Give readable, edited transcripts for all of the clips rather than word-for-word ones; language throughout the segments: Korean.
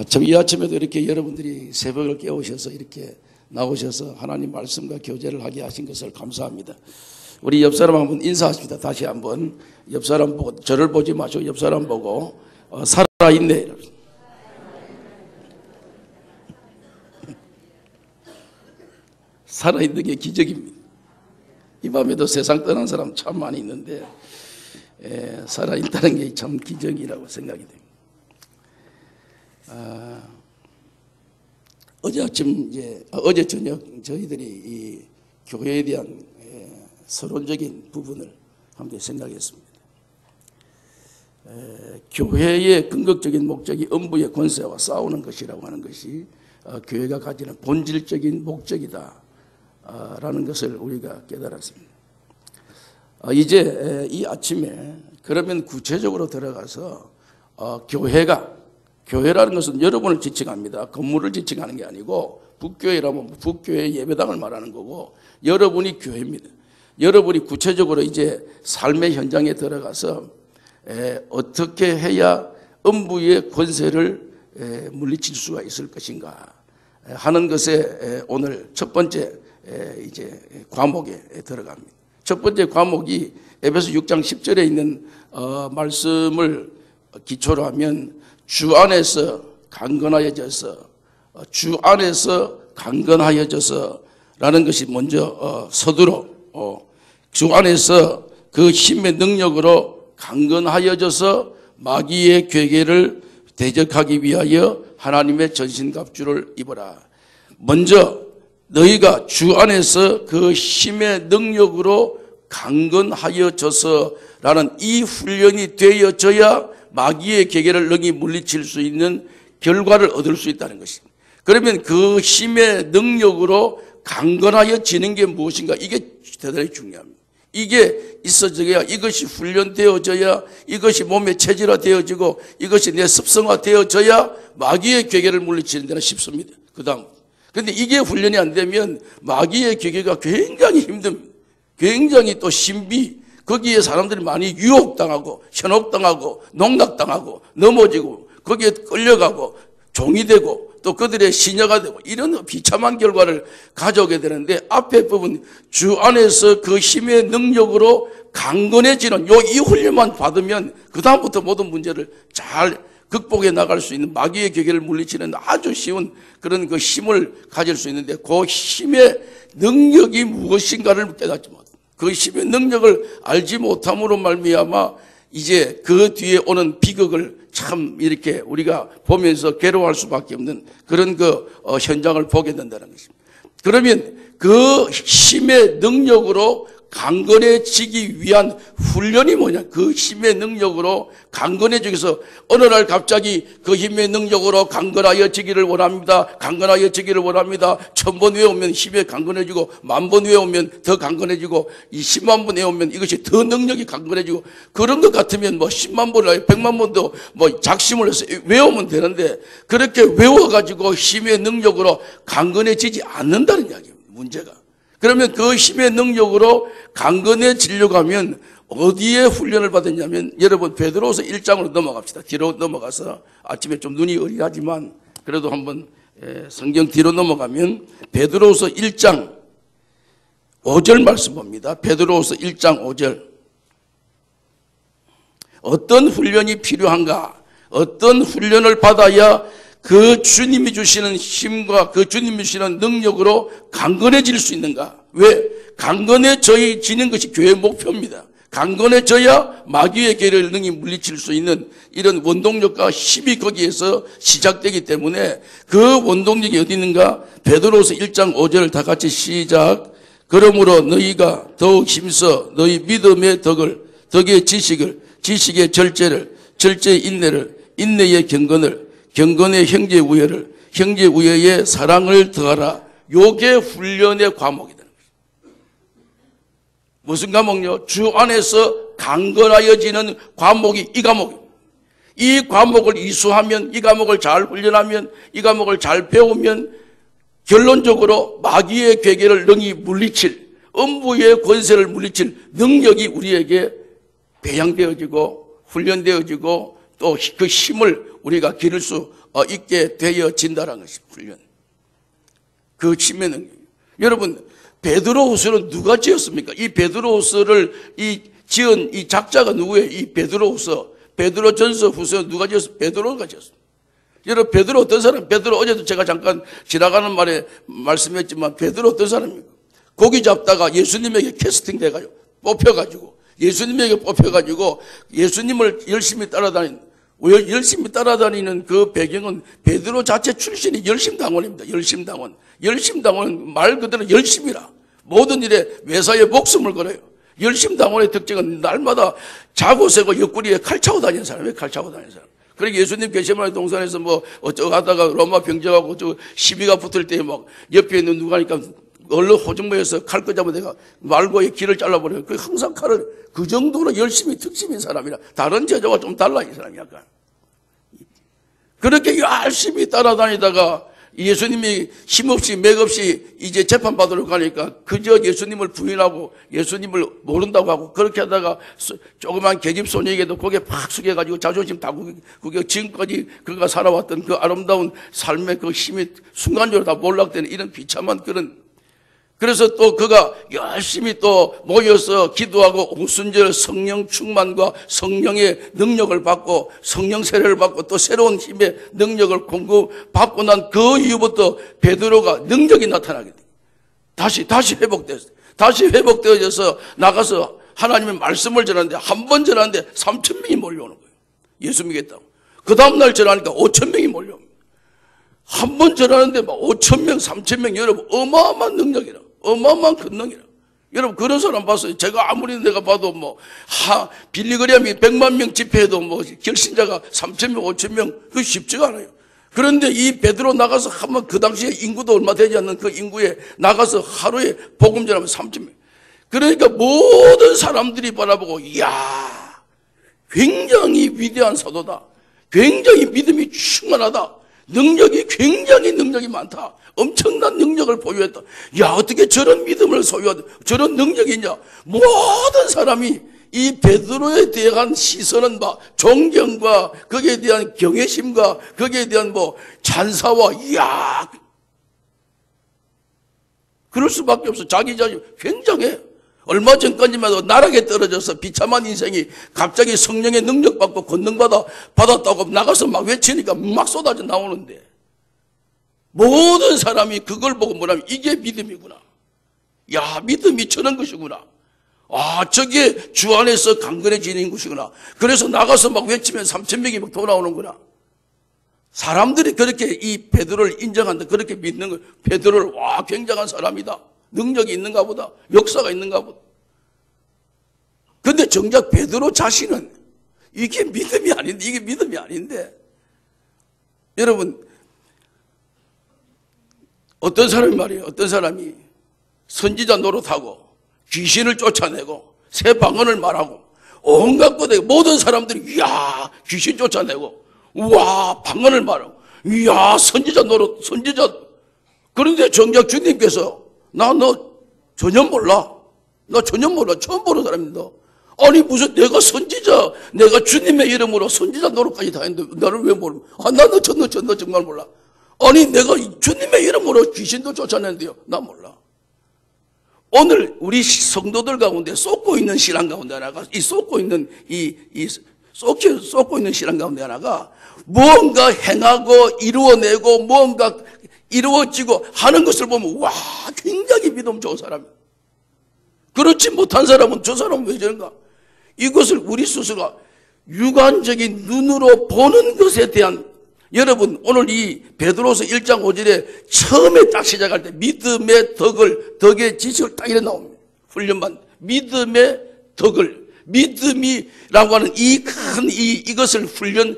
참 이 아침에도 이렇게 여러분들이 새벽을 깨우셔서 이렇게 나오셔서 하나님 말씀과 교제를 하게 하신 것을 감사합니다. 우리 옆 사람 한번 인사하십니다. 다시 한번 옆 사람 보고, 저를 보지 마시고 옆 사람 보고 살아있네. 살아있는 게 기적입니다. 이 밤에도 세상 떠난 사람 참 많이 있는데 살아있다는 게 참 기적이라고 생각이 됩니다. 어제 아침 어제 저녁 저희들이 이 교회에 대한 서론적인 부분을 함께 생각했습니다. 교회의 근거적인 목적이 음부의 권세와 싸우는 것이라고 하는 것이 교회가 가지는 본질적인 목적이다 라는 것을 우리가 깨달았습니다. 이제 이 아침에 그러면 구체적으로 들어가서 교회라는 것은 여러분을 지칭합니다. 건물을 지칭하는 게 아니고 북교회라면 북교회 예배당을 말하는 거고 여러분이 교회입니다. 여러분이 구체적으로 이제 삶의 현장에 들어가서 어떻게 해야 음부의 권세를 물리칠 수가 있을 것인가 하는 것에 오늘 첫 번째 이제 과목에 들어갑니다. 첫 번째 과목이 에베소 6장 10절에 있는 말씀을 기초로 하면 주 안에서 강건하여져서 라는 것이 먼저 서두로 주 안에서 그 힘의 능력으로 강건하여져서 마귀의 괴계를 대적하기 위하여 하나님의 전신갑주를 입어라. 먼저 너희가 주 안에서 그 힘의 능력으로 강건하여져서라는 이 훈련이 되어져야 마귀의 계계를 능히 물리칠 수 있는 결과를 얻을 수 있다는 것입니다. 그러면 그 힘의 능력으로 강건하여지는 게 무엇인가? 이게 대단히 중요합니다. 이게 있어져야, 이것이 훈련되어져야, 이것이 몸에 체질화되어지고 이것이 내 습성화되어져야 마귀의 계계를 물리치는 데는 쉽습니다. 그 다음. 그런데 이게 훈련이 안 되면 마귀의 계계가 굉장히 힘듭니다. 굉장히 또 신비, 거기에 사람들이 많이 유혹당하고 현혹당하고 농락당하고 넘어지고 거기에 끌려가고 종이 되고 또 그들의 시녀가 되고 이런 비참한 결과를 가져오게 되는데 앞에 부분 주 안에서 그 힘의 능력으로 강건해지는 이 훈련만 받으면 그 다음부터 모든 문제를 잘 극복해 나갈 수 있는 마귀의 계계를 물리치는 아주 쉬운 그런 그 힘을 가질 수 있는데 그 힘의 능력이 무엇인가를 깨닫지 못합니다. 그 힘의 능력을 알지 못함으로 말미암아 이제 그 뒤에 오는 비극을 참 이렇게 우리가 보면서 괴로워할 수밖에 없는 그런 현장을 보게 된다는 것입니다. 그러면 그 힘의 능력으로 강건해지기 위한 훈련이 뭐냐? 그 힘의 능력으로 강건해지기 위해서 어느 날 갑자기 그 힘의 능력으로 강건하여지기를 원합니다. 강건하여지기를 원합니다. 1000번 외우면 힘이 강건해지고 10,000번 외우면 더 강건해지고 10만 번 외우면 이것이 더 능력이 강건해지고 그런 것 같으면 10만 번, 100만 번도 작심을 해서 외우면 되는데 그렇게 외워가지고 힘의 능력으로 강건해지지 않는다는 이야기입니다. 문제가. 그러면 그 힘의 능력으로 강건해지려고 하면 어디에 훈련을 받았냐면 여러분 베드로후서 1장으로 넘어갑시다. 뒤로 넘어가서 아침에 좀 눈이 어리하지만 그래도 한번 성경 뒤로 넘어가면 베드로후서 1장 5절 말씀 봅니다. 베드로후서 1장 5절 어떤 훈련이 필요한가? 어떤 훈련을 받아야 그 주님이 주시는 힘과 그 주님이 주시는 능력으로 강건해질 수 있는가? 왜? 강건해지는 것이 교회의 목표입니다. 강건해져야 마귀의 계를 능히 물리칠 수 있는 이런 원동력과 힘이 거기에서 시작되기 때문에 그 원동력이 어디 있는가? 베드로후서 1장 5절 다 같이 시작. 그러므로 너희가 더욱 힘써 너희 믿음의 덕의 지식을, 지식의 절제를, 절제의 인내를, 인내의 경건의 형제 우애를, 형제 우애의 사랑을 더하라. 요게 훈련의 과목이다. 무슨 과목요? 주 안에서 강건하여지는 과목이 이 과목입니다. 이 과목을 이수하면, 이 과목을 잘 훈련하면, 이 과목을 잘 배우면 결론적으로 마귀의 괴계를 능히 물리칠, 음부의 권세를 물리칠 능력이 우리에게 배양되어지고 훈련되어지고 또 그 힘을 우리가 기를 수 있게 되어진다는 것이 훈련. 그 심의 능력. 여러분, 베드로후서는 누가 지었습니까? 이 베드로후서를 지은 이 작자가 누구예요? 이 베드로후서, 베드로전서 후서 누가 지었어요? 베드로가 지었습니다. 여러분, 베드로 어떤 사람? 베드로 어제도 제가 잠깐 지나가는 말에 말씀했지만 베드로 어떤 사람입니까? 고기 잡다가 예수님에게 캐스팅 돼가지고 뽑혀가지고 예수님을 열심히 따라다니는 그 배경은 베드로 자체 출신이 열심당원입니다. 열심당원은 말 그대로 열심이라. 모든 일에 매사에 목숨을 걸어요. 열심당원의 특징은 날마다 자고 새고 옆구리에 칼 차고 다니는 사람이에요. 그러니까 예수님 게세마네 동산에서 뭐 어쩌고 하다가 로마 병정하고 시비가 붙을 때 막 옆에 있는 누가 하니까 얼른 호정모에서 칼 끄자면 내가 말고의 길을 잘라버려요. 그 항상 칼을 그 정도로 열심히 특심인 사람이라. 다른 제자와 좀 달라, 이 사람이 약간. 그렇게 열심히 따라다니다가 예수님이 힘없이 맥없이 이제 재판받으러 가니까 그저 예수님을 부인하고 예수님을 모른다고 하고 그렇게 하다가 조그만 계집 소녀에게도 고개 팍 숙여가지고 자존심 다 구겨 지금까지 그가 살아왔던 그 아름다운 삶의 그 힘이 순간적으로 다 몰락되는 이런 비참한 그런. 그래서 또 그가 열심히 또 모여서 기도하고 오순절 성령 충만과 성령의 능력을 받고 성령 세례를 받고 또 새로운 힘의 능력을 공급받고 난 그 이후부터 베드로가 능력이 나타나게 돼. 다시 회복됐어요. 다시 회복되어져서 나가서 하나님의 말씀을 전하는데 한 번 전하는데 3,000명이 몰려오는 거예요. 예수 믿겠다고. 그 다음날 전하니까 5,000명이 몰려옵니다. 한 번 전하는데 막 5,000명, 3,000명 여러분 어마어마한 능력이라. 어마어마한 큰 능이라. 여러분 그런 사람 봤어요. 제가 아무리 내가 봐도 빌리그램이 100만 명 집회해도 결신자가 3,000명, 5,000명 그거 쉽지가 않아요. 그런데 이 베드로 나가서 한번 그 당시에 인구도 얼마 되지 않는 그 인구에 나가서 하루에 복음 전하면 3,000명. 그러니까 모든 사람들이 바라보고 이야 굉장히 위대한 사도다. 굉장히 믿음이 충만하다. 굉장히 능력이 많다. 엄청난 능력을 보유했다. 야, 어떻게 저런 믿음을 소유하다. 저런 능력이 있냐. 모든 사람이 이 베드로에 대한 시선은 존경과 거기에 대한 경외심과 거기에 대한 찬사와 이야. 그럴 수밖에 없어. 자기 자신 굉장해. 얼마 전까지만 해도 나락에 떨어져서 비참한 인생이 갑자기 성령의 능력받고 권능받았다고 나가서 막 외치니까 막 쏟아져 나오는데 모든 사람이 그걸 보고 뭐라면 이게 믿음이구나. 야, 믿음이 저런 것이구나. 아, 저게 주 안에서 강건해지는 것이구나. 그래서 나가서 막 외치면 3,000명이 막 돌아오는구나. 사람들이 그렇게 이 베드로를 인정한다. 그렇게 믿는 거. 베드로를 굉장한 사람이다. 능력이 있는가 보다. 역사가 있는가 보다. 근데 정작 베드로 자신은 이게 믿음이 아닌데. 여러분, 어떤 사람이 선지자 노릇하고 귀신을 쫓아내고 새 방언을 말하고 온갖 것에 모든 사람들이 이야 귀신 쫓아내고 우와 방언을 말하고 이야 선지자 그런데 정작 주님께서 나 너 전혀 몰라. 처음 보는 사람입니다. 아니 무슨 내가 주님의 이름으로 선지자 노릇까지 다 했는데 나를 왜 모르? 너 정말 몰라. 아니 내가 주님의 이름으로 귀신도 쫓아냈는데요. 나 몰라. 오늘 우리 성도들 가운데 쏟고 있는 신앙 가운데 하나가 쏟고 있는 신앙 가운데 하나가 무언가 행하고 이루어내고 무언가 이루어지고 하는 것을 보면 굉장히 믿음 좋은 사람이야. 그렇지 못한 사람은 저 사람은 왜 저런가? 이것을 우리 스스로가 육안적인 눈으로 보는 것에 대한 여러분 오늘 이 베드로서 1장 5절에 처음에 딱 시작할 때 믿음의 덕의 지식을 딱 이래 나옵니다. 훈련만 믿음의 믿음이라고 하는 이것을 훈련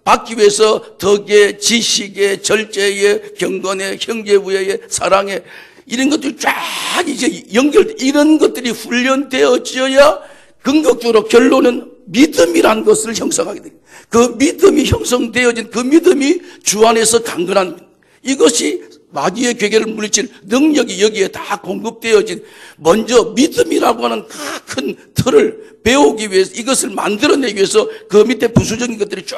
받기 위해서 덕의 지식의 절제의 경건의 형제부의 사랑의 이런 것들이 쫙 이제 이런 것들이 훈련되어져야 궁극적으로 결론은 믿음이라는 것을 형성하게 됩니다. 그 믿음이 형성되어진 그 믿음이 주 안에서 강건한 이것이 마귀의 괴계를 물리칠 능력이 여기에 다 공급되어진 먼저 믿음이라고 하는 큰 틀을 배우기 위해서 이것을 만들어내기 위해서 그 밑에 부수적인 것들이 쭉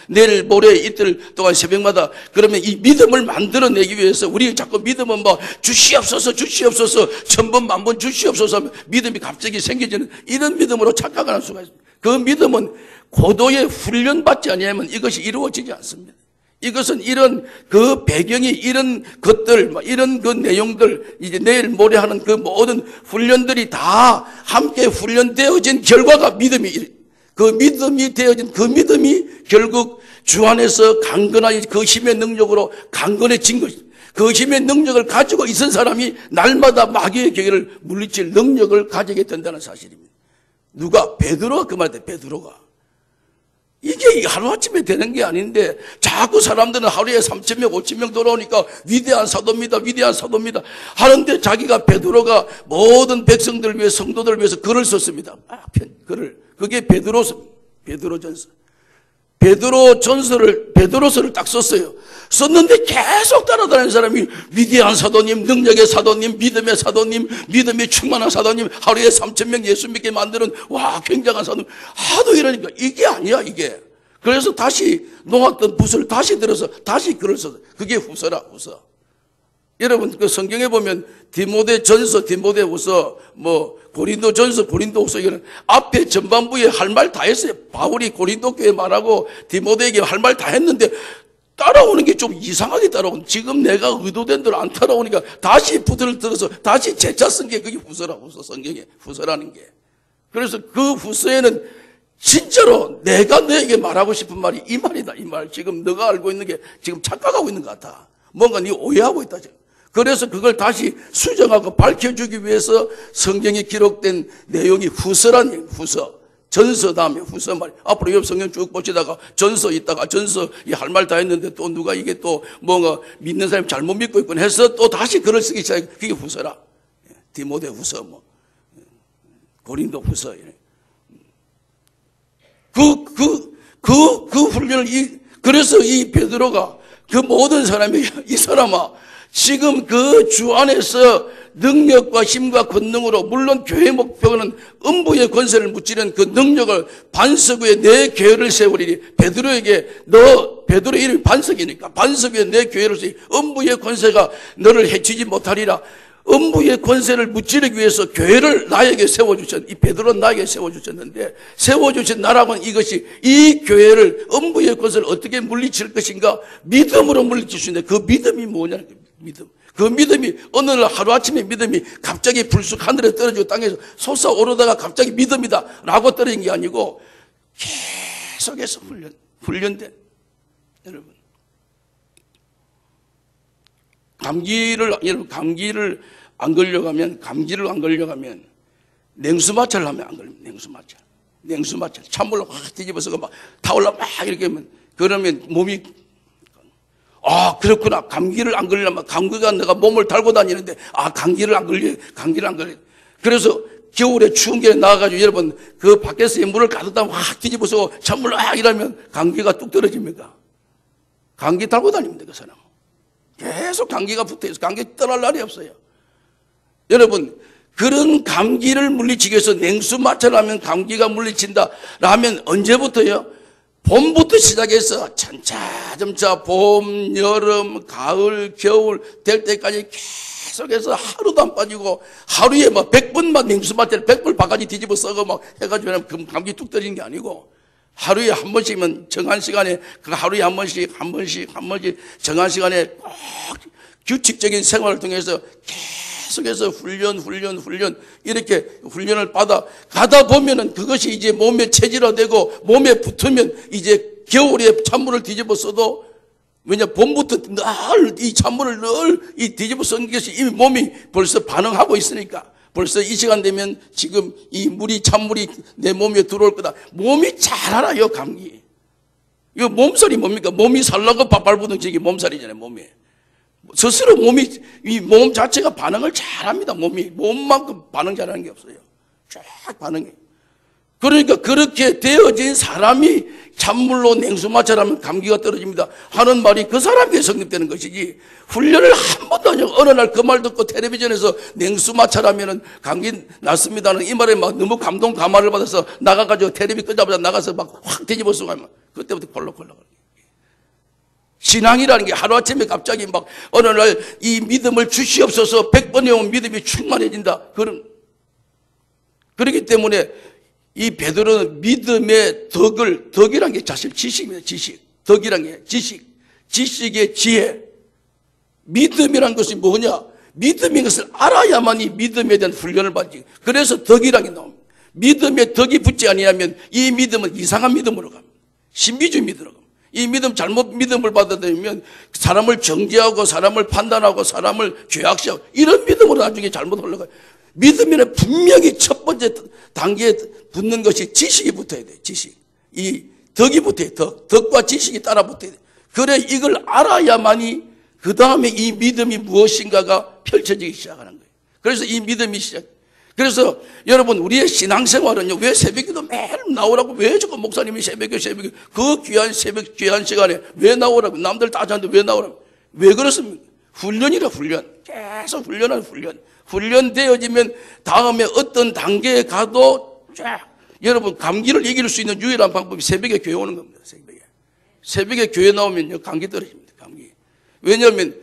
내일 모레 이틀 동안 새벽마다 그러면 이 믿음을 만들어내기 위해서 우리 자꾸 믿음은 뭐 주시옵소서 주시옵소서 천번 만번 주시옵소서 하면 믿음이 갑자기 생겨지는 이런 믿음으로 착각하는 수가 있습니다. 그 믿음은 고도의 훈련받지 아니하면 이것이 이루어지지 않습니다. 이것은 이런 그 배경이 이런 것들, 이런 그 내용들, 이제 내일 모레 하는 그 모든 훈련들이 다 함께 훈련되어진 결과가 믿음이, 그 믿음이 되어진 그 믿음이 결국 주 안에서 강건하여 그 힘의 능력으로 강건해진 것입니다. 그 힘의 능력을 가지고 있은 사람이 날마다 마귀의 괴계를 물리칠 능력을 가지게 된다는 사실입니다. 누가? 베드로가 그 말인데, 베드로가. 이게 하루아침에 되는 게 아닌데 자꾸 사람들은 하루에 3,000명, 5,000명 돌아오니까 위대한 사도입니다. 위대한 사도입니다. 하는데 자기가 베드로가 모든 백성들을 위해 성도들을 위해서 글을 썼습니다. 글을. 그게 베드로전서. 베드로서를 딱 썼어요. 썼는데 계속 따라다니는 사람이 위대한 사도님, 능력의 사도님, 믿음의 사도님, 믿음이 충만한 사도님, 하루에 3,000명 예수 믿게 만드는 와 굉장한 사도님 하도 이러니까 이게 아니야 이게. 그래서 다시 놓았던 붓을 다시 들어서 다시 글을 썼어요. 그게 후서라 후서. 여러분 그 성경에 보면 디모데전서, 디모데후서, 고린도전서, 고린도후서 이거는 앞에 전반부에 할 말 다 했어요. 바울이 고린도 교회 말하고 디모데에게 할 말 다 했는데 따라오는 게 좀 이상하게 따라오는. 지금 내가 의도된 대로 안 따라오니까 다시 붓을 들어서 다시 재차 쓴 게 그게 후서라 후서. 성경에 후서라는 게. 그래서 그 후서에는 진짜로 내가 너에게 말하고 싶은 말이 이 말이다 이 말. 지금 너가 알고 있는 게 지금 착각하고 있는 것 같아. 뭔가 네 오해하고 있다 지금. 그래서 그걸 다시 수정하고 밝혀주기 위해서 성경에 기록된 내용이 후서란 얘기예요. 후서. 전서 다음에 후서 말. 앞으로 옆 성경 쭉 보시다가 전서 있다가 전서 할 말 다 했는데 또 누가 이게 또 뭔가 믿는 사람이 잘못 믿고 있군 해서 또 다시 글을 쓰기 시작해. 그게 후서라. 디모데 후서 고린도 후서. 그 훈련을 그래서 이 베드로가 그 모든 사람이 이 사람아 지금 그 주 안에서 능력과 힘과 권능으로 물론 교회 목표는 음부의 권세를 무찌르는 그 능력을 반석 위에 내 교회를 세우리니 베드로에게 베드로 이름이 반석이니까 반석 위에 내 교회를 세우리 음부의 권세가 너를 해치지 못하리라. 음부의 권세를 무찌르기 위해서 교회를 나에게 세워주셨는데 이 베드로는 나에게 세워주셨는데 세워주신 나라고는 이것이 이 교회를 음부의 권세를 어떻게 물리칠 것인가 믿음으로 물리칠 수 있는데 그 믿음이 뭐냐는 거예요. 믿음. 그 믿음이 어느 날 하루아침에 믿음이 갑자기 불쑥 하늘에 떨어지고 땅에서 솟아오르다가 갑자기 믿음이다 라고 떨어진 게 아니고 계속해서 훈련된. 여러분 감기를 안 걸려가면 냉수마찰을 하면 안 걸립니다. 냉수마찰. 찬물로 확 뒤집어서 막 타올라 막 이렇게 하면 그러면 몸이 그렇구나. 감기를 안 걸리려면 감기가 내가 몸을 달고 다니는데 감기를 안 걸려. 그래서 겨울에 추운 게 나와가지고 여러분 그 밖에서 물을 가득 확 뒤집어서 찬물로 막 이러면 감기가 뚝 떨어집니까? 감기 달고 다닙니다. 그 사람은. 계속 감기가 붙어있어. 감기 떠날 날이 없어요. 여러분 그런 감기를 물리치기 위해서 냉수 마찰하면 감기가 물리친다 라면 언제부터요? 봄부터 시작해서 점차 봄, 여름, 가을, 겨울 될 때까지 계속해서 하루도 안 빠지고 하루에 막 100번만 냉수 마찰 100번 바가지 뒤집어 써고 막 해가지고 감기 뚝 떨어지는 게 아니고 하루에 한 번씩은 정한 시간에 그 하루에 한 번씩 정한 시간에 꼭 규칙적인 생활을 통해서 계속해서 훈련 이렇게 훈련을 받아 가다 보면은 그것이 이제 몸에 체질화되고 몸에 붙으면 이제 겨울에 찬물을 뒤집어 써도 왜냐 봄부터 늘 이 찬물을 늘 이 뒤집어 쓴 것이 이미 몸이 벌써 반응하고 있으니까 벌써 이 시간 되면 지금 이 찬물이 내 몸에 들어올 거다. 몸이 잘 알아요, 감기. 이거 몸살이 뭡니까? 몸이 살라고 밥발부둥 저기 몸살이잖아요, 몸이. 스스로 이 몸 자체가 반응을 잘 합니다, 몸이. 몸만큼 반응 잘하는 게 없어요. 쫙 반응해. 그러니까 그렇게 되어진 사람이 찬물로 냉수 마찰하면 감기가 떨어집니다 하는 말이 그 사람에게 성립되는 것이지, 훈련을 한 번도 안 하고 어느 날 그 말 듣고 텔레비전에서 냉수 마찰하면 감기 났습니다는 이 말에 막 너무 감동 감화를 받아서 나가가지고 텔레비 끄자마자 나가서 막 확 뒤집어 쓰고 하면 그때부터 콜록콜록. 신앙이라는 게 하루아침에 갑자기 막 어느 날 이 믿음을 주시옵소서 100번 해온 믿음이 충만해진다. 그렇기 때문에 이 베드로는 믿음의 덕이란 게 사실 지식입니다. 지식. 덕이란 게 지식의 지혜. 믿음이란 것이 뭐냐? 믿음인 것을 알아야만이 믿음에 대한 훈련을 받지. 그래서 덕이란 게 나옵니다. 믿음에 덕이 붙지 아니하면 이 믿음은 이상한 믿음으로 갑니다. 신비주의 믿음으로 갑니다. 이 믿음 잘못 믿음을 받아들이면 사람을 정죄하고 사람을 판단하고 사람을 죄악시하고 이런 믿음으로 나중에 잘못 흘러가요. 믿음에는 분명히 첫 번째 단계에 붙는 것이 지식이 붙어야 돼요. 지식. 이 덕이 붙어야 돼요. 덕과 지식이 따라 붙어야 돼요. 그래 이걸 알아야만이 그 다음에 이 믿음이 무엇인가가 펼쳐지기 시작하는 거예요. 그래서 이 믿음이 그래서 여러분 우리의 신앙생활은요, 왜 새벽기도 매일 나오라고, 왜 자꾸 목사님이 새벽에 그 귀한 새벽 귀한 시간에 왜 나오라고, 남들 다 자는데 왜 나오라고, 왜 그렇습니까? 훈련이라 훈련. 계속 훈련하는 훈련. 훈련되어지면 다음에 어떤 단계에 가도 쫙. 여러분 감기를 이길 수 있는 유일한 방법이 새벽에 교회 오는 겁니다. 새벽에 교회 나오면요 감기 떨어집니다. 감기. 왜냐하면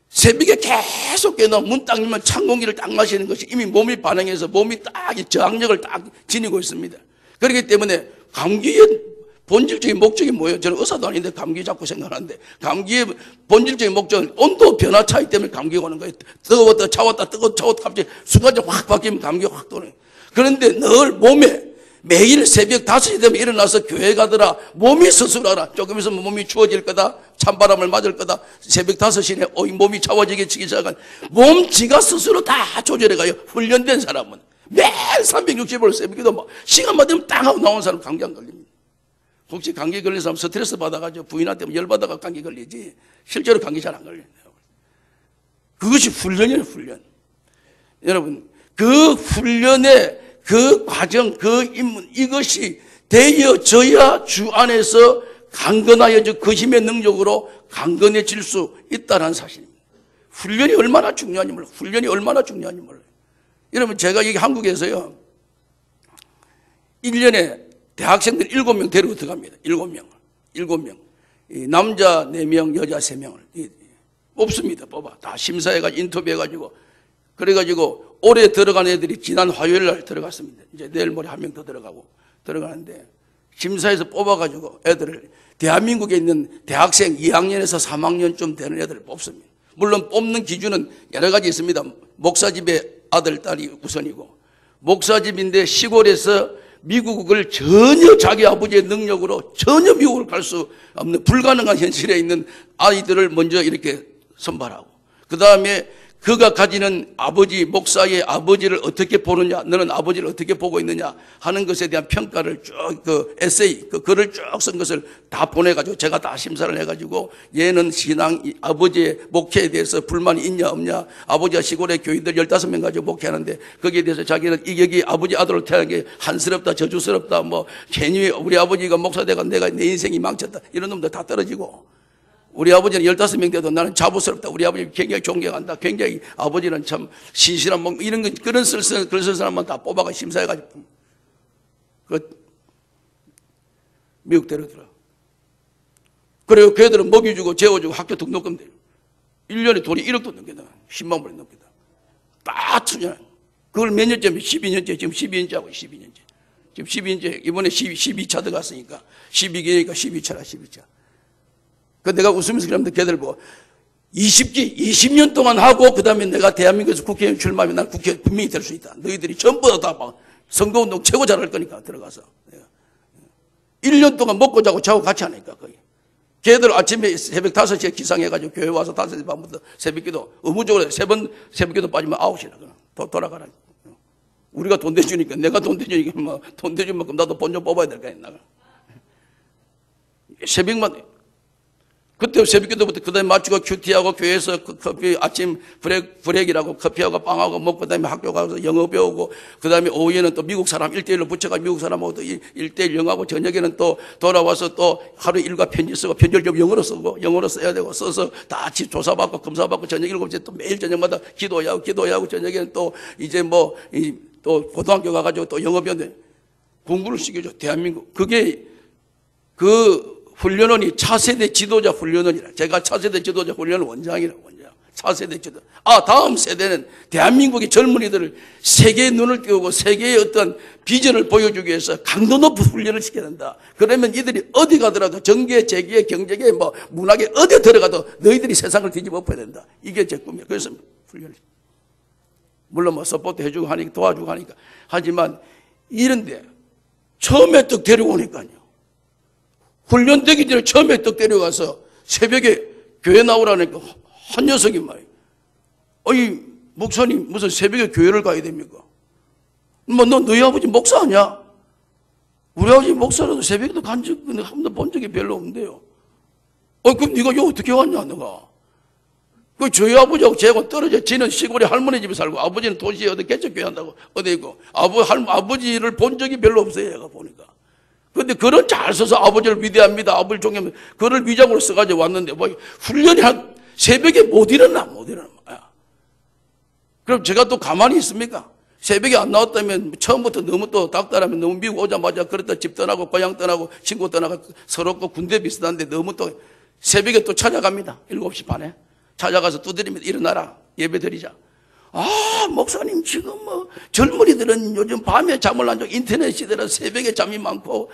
새벽에 계속 깨나 문 딱 열면 찬 공기를 딱 마시는 것이 이미 몸이 반응해서 몸이 딱 저항력을 딱 지니고 있습니다. 그렇기 때문에 감기의 본질적인 목적이 뭐예요? 저는 의사도 아닌데 감기 자꾸 생각하는데, 감기의 본질적인 목적은 온도 변화 차이 때문에 감기가 오는 거예요. 뜨거웠다 차웠다 뜨거웠다 차웠다 갑자기 순간적으로 확 바뀌면 감기가 확 도는 거예요. 그런데 늘 몸에 매일 새벽 5시 되면 일어나서 교회 가더라. 몸이 스스로 알아. 조금 있으면 몸이 추워질 거다. 찬바람을 맞을 거다. 새벽 5시에 몸이 차워지기 시작한 몸 지가 스스로 다 조절해 가요. 훈련된 사람은. 매일 365일 새벽에도 막 시간만 되면 땅 하고 나온 사람 감기 안 걸립니다. 혹시 감기 걸린 사람 스트레스 받아가지고 부인한테 열받아가 감기 걸리지 실제로 감기 잘 안 걸려요. 그것이 훈련이에요. 훈련. 여러분 그 훈련의 그 과정, 그 인문, 이것이 되어져야 주 안에서 강건하여져 그 힘의 능력으로 강건해질 수 있다는 사실입니다. 훈련이 얼마나 중요한지 몰라요. 훈련이 얼마나 중요한지 몰라요. 여러분 제가 여기 한국에서요 1년에 대학생들 7명 데리고 들어갑니다. 7명. 남자 4명, 여자 3명을 뽑습니다. 뽑아. 다 심사해가지고 인터뷰해가지고 그래가지고 올해 들어간 애들이 지난 화요일 날 들어갔습니다. 이제 내일 모레 한 명 더 들어가는데 심사에서 뽑아가지고 애들을 대한민국에 있는 대학생 2학년에서 3학년쯤 되는 애들을 뽑습니다. 물론 뽑는 기준은 여러 가지 있습니다. 목사집의 아들, 딸이 우선이고, 목사집인데 시골에서 미국을 전혀 자기 아버지의 능력으로 전혀 미국을 갈 수 없는 불가능한 현실에 있는 아이들을 먼저 이렇게 선발하고, 그 다음에 그가 가지는 아버지, 목사의 아버지를 어떻게 보느냐, 너는 아버지를 어떻게 보고 있느냐 하는 것에 대한 평가를 쭉, 에세이, 글을 쭉 쓴 것을 다 보내가지고 제가 다 심사를 해가지고 얘는 신앙, 아버지의 목회에 대해서 불만이 있냐, 없냐, 아버지가 시골의 교인들 15명 가지고 목회하는데 거기에 대해서 자기는 여기 아버지 아들로 태어난 게 한스럽다, 저주스럽다, 뭐, 괜히 우리 아버지가 목사되가 내가 내 인생이 망쳤다, 이런 놈들 다 떨어지고, 우리 아버지는 15명 돼도 나는 자부스럽다. 우리 아버지 굉장히 존경한다. 굉장히 아버지는 참 신실한 뭐 이런 거 그런 쓸 사람만 다 뽑아가 심사해가지고 미국 데려들어. 그래요. 걔들은 먹여주고 재워주고 학교 등록금 돼요. 1년에 돈이 1억도 넘게 나. 10만 불이 넘게 나. 딱 투자. 그걸 몇 년째? 12년째. 지금 12년째 하고 12년째. 지금 12년째. 이번에 12차 들어갔으니까 12개니까 12차라 12차. 그 내가 웃으면서 그러면 걔들 보고 20년 동안 하고 그 다음에 내가 대한민국에서 국회의원 출마하면 난 국회 분명히 될 수 있다. 너희들이 전부 다 막 선거운동 최고 잘할 거니까 들어가서. 1년 동안 먹고 자고 자고 같이 하니까 거의. 걔들 아침에 새벽 5시에 기상해가지고 교회 와서 5시 반부터 새벽기도 의무적으로 3번 새벽기도 빠지면 9시라. 돌아가라. 우리가 돈 대주니까 내가 돈 대주니까 뭐 돈 대준 만큼 나도 본 좀 뽑아야 될 거 아니야. 새벽만 그때 새벽기도부터 그 다음에 마치고 큐티하고 교회에서 그 커피 아침 브레이크라고 커피하고 빵하고 먹고 그 다음에 학교 가서 영어 배우고 그 다음에 오후에는 또 미국 사람 1대1로 붙여가 미국 사람하고 또 1대1 영어하고 저녁에는 또 돌아와서 또 하루 일과 편지 쓰고 편지를 좀 영어로 쓰고 영어로 써야 되고 써서 다 조사받고 검사받고 저녁 7시에 또 매일 저녁마다 기도하고 저녁에는 또 이제 또 고등학교 가가지고 또 영어 배우는데 공부를 시켜줘. 대한민국. 그게 그 훈련원이 차세대 지도자 훈련원이라. 제가 차세대 지도자 훈련원 원장이라고, 원장. 차세대 지도자. 다음 세대는 대한민국의 젊은이들을 세계의 눈을 띄우고 세계의 어떤 비전을 보여주기 위해서 강도 높은 훈련을 시켜야 된다. 그러면 이들이 어디 가더라도 정계, 재계, 경제계, 문학에 어디 들어가도 너희들이 세상을 뒤집어 엎어야 된다. 이게 제 꿈이에요. 그래서 훈련을. 물론 서포트 해주고 하니까, 도와주고 하니까. 하지만 이런데 처음에 떡 데려오니까요. 훈련되기 전에 처음에 떡 데려가서 새벽에 교회 나오라니까 한 녀석이 말이에요. 목사님 무슨 새벽에 교회를 가야 됩니까? 너희 아버지 목사 아니야? 우리 아버지 목사라도 새벽에도 한 번도 본 적이 별로 없는데요. 그럼 네가 여기 어떻게 왔냐 너가? 저희 아버지하고 제하고 떨어져. 지는 시골에 할머니 집에 살고 아버지는 도시에 어디 개척교회 한다고 어디 있고 아버지를 본 적이 별로 없어요. 얘가 보니까. 근데 글은 잘 써서 아버지를 위대합니다. 아버지를 존경합니다. 글을 위장으로 써가지고 왔는데 훈련이 한 새벽에 못 일어나. 그럼 제가 또 가만히 있습니까? 새벽에 안 나왔다면 처음부터 너무 또 닥달하면 너무 미국 오자마자 그랬다 집 떠나고 고향 떠나고 친구 떠나고 서럽고 군대 비슷한데 너무 또 새벽에 또 찾아갑니다. 7시 반에. 찾아가서 두드리면 일어나라. 예배 드리자. 목사님 지금 젊은이들은 요즘 밤에 잠을 안 자고 인터넷 시대라 새벽에 잠이 많고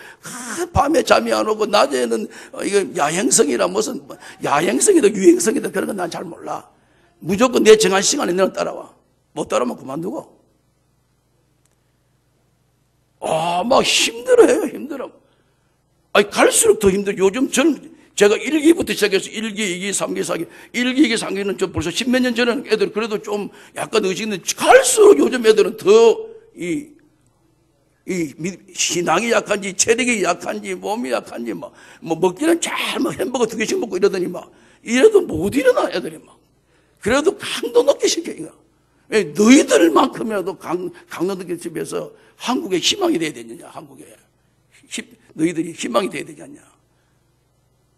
밤에 잠이 안 오고 낮에는 이거 야행성이라 무슨 야행성이다 유행성이다 그런 건 난 잘 몰라. 무조건 내 정한 시간에 너는 따라와. 못 따라오면 그만두고. 막 힘들어요. 힘들어. 갈수록 더 힘들어. 요즘 제가 1기부터 시작해서 1기, 2기, 3기, 4기. 1기, 2기, 3기는 좀 벌써 10몇 년 전에는 애들 그래도 좀 약간 의식인데 갈수록 요즘 애들은 더 신앙이 약한지 체력이 약한지 몸이 약한지 먹기는 잘 햄버거 2개씩 먹고 이러더니 이래도 못 일어나 애들이 그래도 강도 높게 시켜 이거. 너희들만큼이라도 강도 높게 집에서 한국에 희망이 돼야 되느냐 한국에. 너희들이 희망이 돼야 되지 않냐.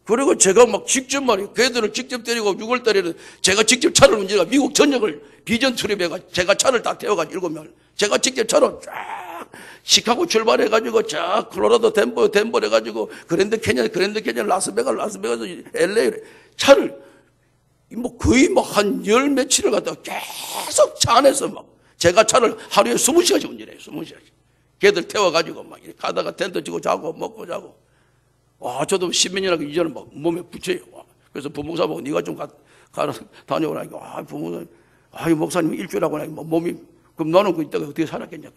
그리고 제가 직접 걔들을 직접 데리고 6월달에는 제가 직접 차를 운전해가 미국 전역을 비전 출입해가 제가 차를 다 태워가지고 7명을 제가 직접 차로 쫙 시카고 출발해가지고 쫙 콜로라도 덴버 해가지고 그랜드 캐년 라스베가스 LA 차를 거의 한 열 며칠을 갖다가 계속 차 안에서 제가 차를 하루에 20시간씩 운전해요. 20시간씩. 걔들 태워가지고 이렇게 가다가 텐트 치고 자고 먹고 자고. 저도 10몇 년하고 이제는 몸에 붙여요. 그래서 부목사 보고 네가 좀 다녀오라니까. 부목사, 이 목사님 일주일하고 나니까 몸이, 그럼 너는 이따가 어떻게 살았겠냐.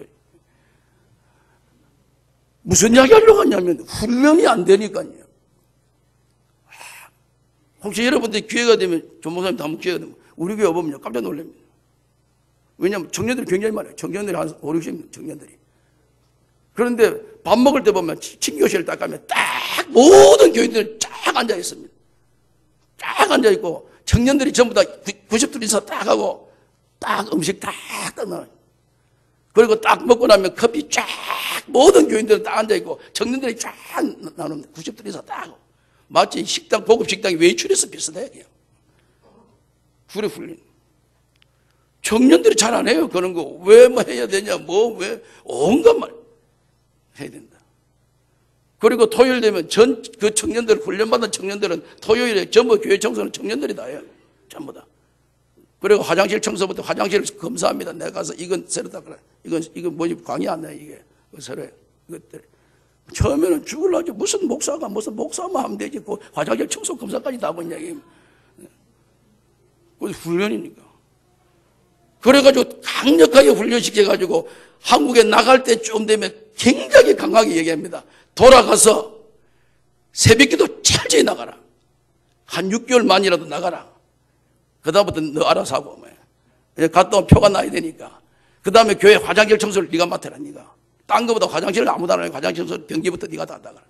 무슨 이야기 하려고 하냐면 훈련이 안 되니까요. 혹시 여러분들 기회가 되면, 조 목사님도 한번 기회가 되면 우리 교회 와보면 깜짝 놀랍니다. 왜냐하면 청년들이 굉장히 많아요. 청년들이 한 5, 60명 청년들이. 그런데 밥 먹을 때 보면 친교실을 딱 가면 딱 모든 교인들은 쫙 앉아 있습니다. 쫙 앉아 있고 청년들이 전부 다 90도 인사 딱 하고 딱 음식 딱 나와요. 그리고 딱 먹고 나면 커피 쫙 모든 교인들은 딱 앉아 있고 청년들이 쫙 나눕니다. 90도 인사 딱 하고 마치 식당 고급 식당이 외출해서 비슷해요. 그냥. 불에 풀린. 청년들이 잘 안 해요. 그런 거. 왜 해야 되냐. 왜 온갖 말 해야 된다. 그리고 토요일 되면 그 청년들, 훈련받은 청년들은 토요일에 전부 교회 청소는 청년들이 다 해요. 전부 다. 그리고 화장실 청소부터 화장실을 검사합니다. 내가 가서 이건 새로 닦아라. 이건 뭐지, 광이 안 나요, 이게. 새로 해. 이것들. 처음에는 죽을라지. 무슨 목사만 하면 되지. 그 화장실 청소 검사까지 다 하면 이야기. 그것이 훈련이니까. 그래가지고 강력하게 훈련시켜가지고 한국에 나갈 때쯤 되면 굉장히 강하게 얘기합니다. 돌아가서 새벽기도 철저히 나가라. 한 6개월 만이라도 나가라. 그 다음부터 너 알아서 하고. 갔다 오면 표가 나야 되니까. 그 다음에 교회 화장실 청소를 네가 맡아라. 네가. 딴 거보다 화장실을 아무도 안 하니까 화장실 청소 변기부터 네가 다 나가라.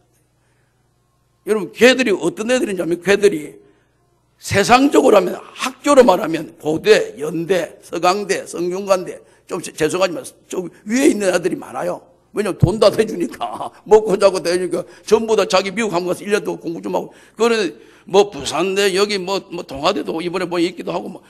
여러분 걔들이 어떤 애들이냐면 걔들이 세상적으로 하면 학교로 말하면 고대, 연대, 서강대, 성균관대 좀 죄송하지만 좀 위에 있는 애들이 많아요. 왜냐면 돈 다 대주니까 먹고 자고 대주니까 전부 다 자기 미국 한번 가서 1년 동안 공부 좀 하고 그러니 뭐 부산대 여기 뭐 동아대도 이번에 뭐 있기도 하고 뭐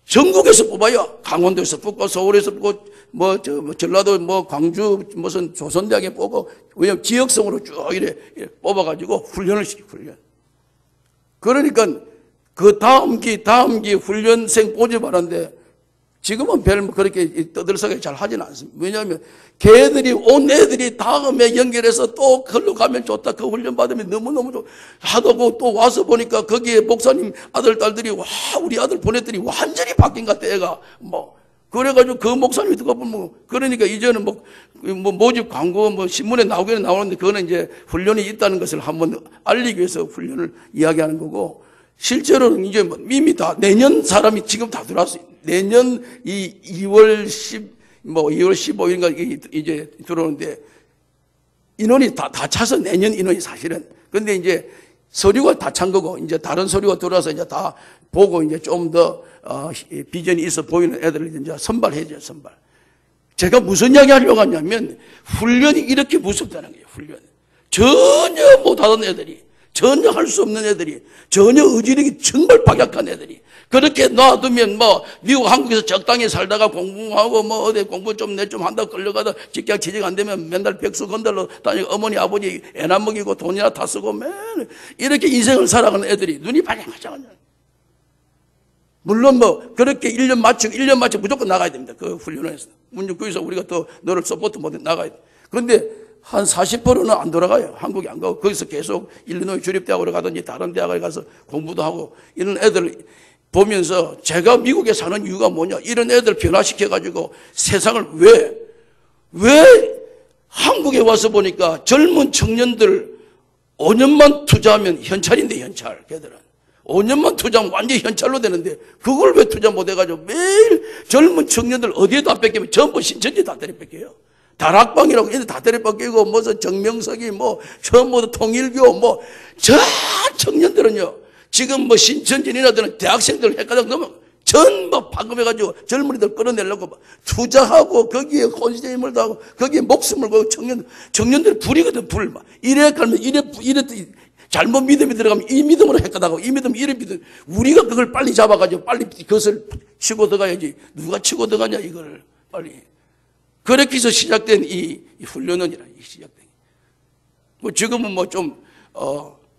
전국에서 뽑아요. 강원도에서 뽑고 서울에서 뽑고 뭐 전라도 뭐 광주 무슨 조선대학에 뽑고 왜냐면 지역성으로 쭉 이래 뽑아가지고 훈련을 시키고 훈련. 그러니까 그 다음 기 훈련생 모집하는데 지금은 별 그렇게 떠들썩하게 잘 하지는 않습니다. 왜냐하면 걔들이 온 애들이 다음에 연결해서 또 걸로 가면 좋다. 그 훈련 받으면 너무너무 좋 하다고 또 와서 보니까 거기에 목사님 아들 딸들이 와 우리 아들 보냈더니 완전히 바뀐 것 같아 애가 뭐 그래가지고 그 목사님이 듣고 보면 그러니까 이제는 뭐 모집 광고 뭐 신문에 나오기는 나오는데 그거는 이제 훈련이 있다는 것을 한번 알리기 위해서 훈련을 이야기하는 거고 실제로는 이제 뭐 이미 다 내년 사람이 지금 다 들어왔어요. 내년 2월 15일인가 이제 들어오는데 인원이 다 차서 내년 인원이 사실은. 근데 이제 서류가 다 찬 거고 이제 다른 서류가 들어와서 이제 다 보고 이제 좀 더 비전이 있어 보이는 애들을 이제 선발해줘요, 선발. 제가 무슨 이야기 하려고 하냐면 훈련이 이렇게 무섭다는 거예요, 훈련. 전혀 못하던 애들이, 전혀 할 수 없는 애들이, 전혀 의지력이 정말 박약한 애들이 그렇게 놔두면 뭐 미국 한국에서 적당히 살다가 공부하고 뭐 어디 공부 좀 내 좀 한다고 끌려가다 직장 취직 안 되면 맨날 백수 건달로 다니고 어머니 아버지 애나 먹이고 돈이나 다 쓰고 맨 이렇게 인생을 살아가는 애들이 눈이 반짝반짝. 물론 뭐 그렇게 1년 마치고 무조건 나가야 됩니다. 그 훈련에서. 거기서 우리가 또 너를 서포트 못해 나가야 돼. 그런데 한 40%는 안 돌아가요. 한국에 안 가고 거기서 계속 일리노이 주립대학으로 가든지 다른 대학에 가서 공부도 하고 이런 애들 보면서 제가 미국에 사는 이유가 뭐냐. 이런 애들 변화시켜가지고 세상을 왜 한국에 와서 보니까 젊은 청년들 5년만 투자하면 현찰인데 현찰 걔들은. 5년만 투자하면 완전히 현찰로 되는데 그걸 왜 투자 못 해가지고 매일 젊은 청년들 어디에다 뺏기면 전부 신천지 다 때려 뺏겨요. 다락방이라고 이제 다 때려 뺏기고 무슨 정명석이 뭐 전부 통일교 뭐 저 청년들은요 지금 뭐 신천지인이라든 대학생들 헷갈려 넘어 전부 파급해가지고 젊은이들 끌어내려고 투자하고 거기에 혼신의 힘을 다하고 거기에 목숨을 걸고 청년들 불이거든 불 막 이래 가면 이래 잘못 믿음이 들어가면 이 믿음으로 헷갈하고 이 믿음 이래 믿음 우리가 그걸 빨리 잡아가지고 빨리 그것을 치고 들어가야지 누가 치고 들어가냐 이걸 빨리 그렇게 해서 시작된 이 훈련원이라 이 시작된 뭐 지금은 뭐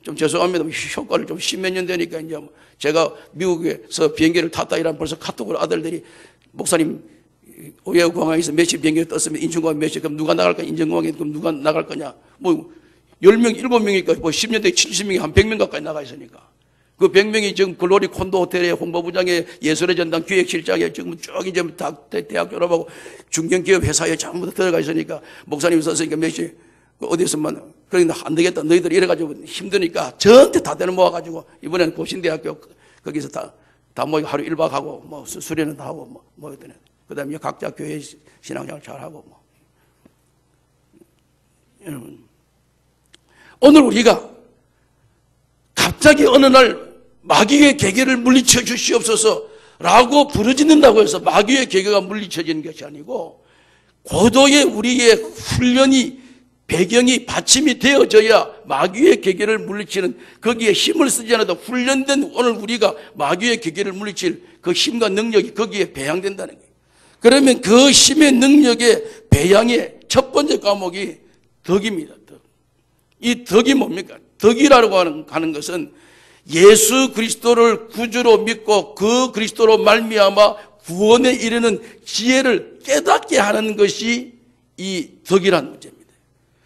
좀 죄송합니다. 효과를 좀 10몇 년 되니까 이제 뭐 제가 미국에서 비행기를 탔다 이러면 벌써 카톡으로 아들들이 목사님 오해공항에서 몇시 비행기가 떴으면 인천공항 몇 시 그럼 누가 나갈 거냐 인천공항에 그럼 누가 나갈 거냐 뭐 10명 7명이니까 뭐 10년 대 70명이 한 100명 가까이 나가 있으니까 그 100명이 지금 글로리 콘도 호텔의 홍보부장에 예술의 전당 기획실장에 지금 쭉 이제 대학 졸업하고 중견기업 회사에 전부 다 들어가 있으니까 목사님 썼으니까 몇 시 어디서만 그러니까 안 되겠다 너희들 이래가지고 힘드니까 전체 다 데려 모아가지고 이번에는 고신대학교 거기서 다 모이고 하루 1박 하고 뭐 수련은 다 하고 뭐 했더니 그 다음에 각자 교회 신앙생활 잘 하고 뭐 여러분 오늘 우리가 갑자기 어느 날 마귀의 계계를 물리쳐 주시옵소서라고 부르짖는다고 해서 마귀의 계계가 물리쳐지는 것이 아니고 고도의 우리의 훈련이 배경이 받침이 되어져야 마귀의 계계를 물리치는 거기에 힘을 쓰지 않아도 훈련된 오늘 우리가 마귀의 계계를 물리칠 그 힘과 능력이 거기에 배양된다는 거예요. 그러면 그 힘의 능력의 배양의 첫 번째 과목이 덕입니다. 덕. 이 덕이 뭡니까? 덕이라고 하는 것은 예수 그리스도를 구주로 믿고 그 그리스도로 말미암아 구원에 이르는 지혜를 깨닫게 하는 것이 이 덕이라는 문제입니다.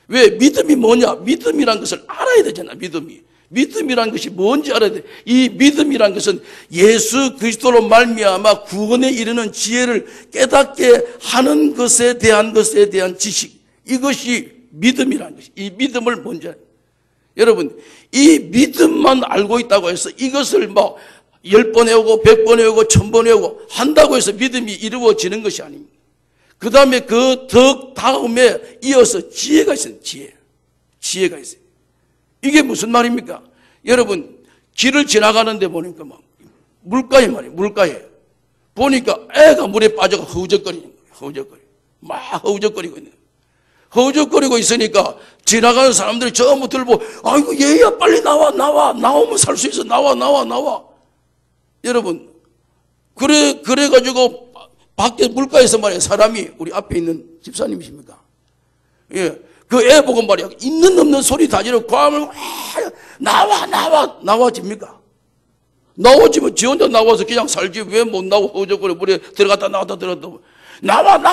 왜? 믿음이 뭐냐? 믿음이란 것을 알아야 되잖아. 믿음이란 것이 뭔지 알아야 돼. 이 믿음이란 것은 예수 그리스도로 말미암아 구원에 이르는 지혜를 깨닫게 하는 것에 대한 지식. 이것이 믿음이라는 것이. 이 믿음을 먼저 여러분 이 믿음만 알고 있다고 해서 이것을 뭐 10번 해오고 100번 해오고 1000번 해오고 한다고 해서 믿음이 이루어지는 것이 아닙니다. 그 다음에 그 덕 다음에 이어서 지혜가 있어요. 지혜가 있어요. 이게 무슨 말입니까? 여러분 길을 지나가는데 보니까 뭐 물가에 말이에요. 물가에. 보니까 애가 물에 빠져가 허우적거리는 거예요. 허우적거리고. 막 허우적거리고 있는 거예요. 허우적거리고 있으니까 지나가는 사람들이 전부 들고 아이고 얘야 빨리 나오면 살 수 있어. 나와. 여러분 그래가지고 밖에 물가에서 말이에요. 사람이 우리 앞에 있는 집사님이십니까? 예. 그 애 보고 말이야. 있는 없는 소리 다 지르고 과음을 나와집니까? 나오지면 지 혼자 나와서 그냥 살지 왜 못 나와 허우적거려 물에 들어갔다 나왔다 나와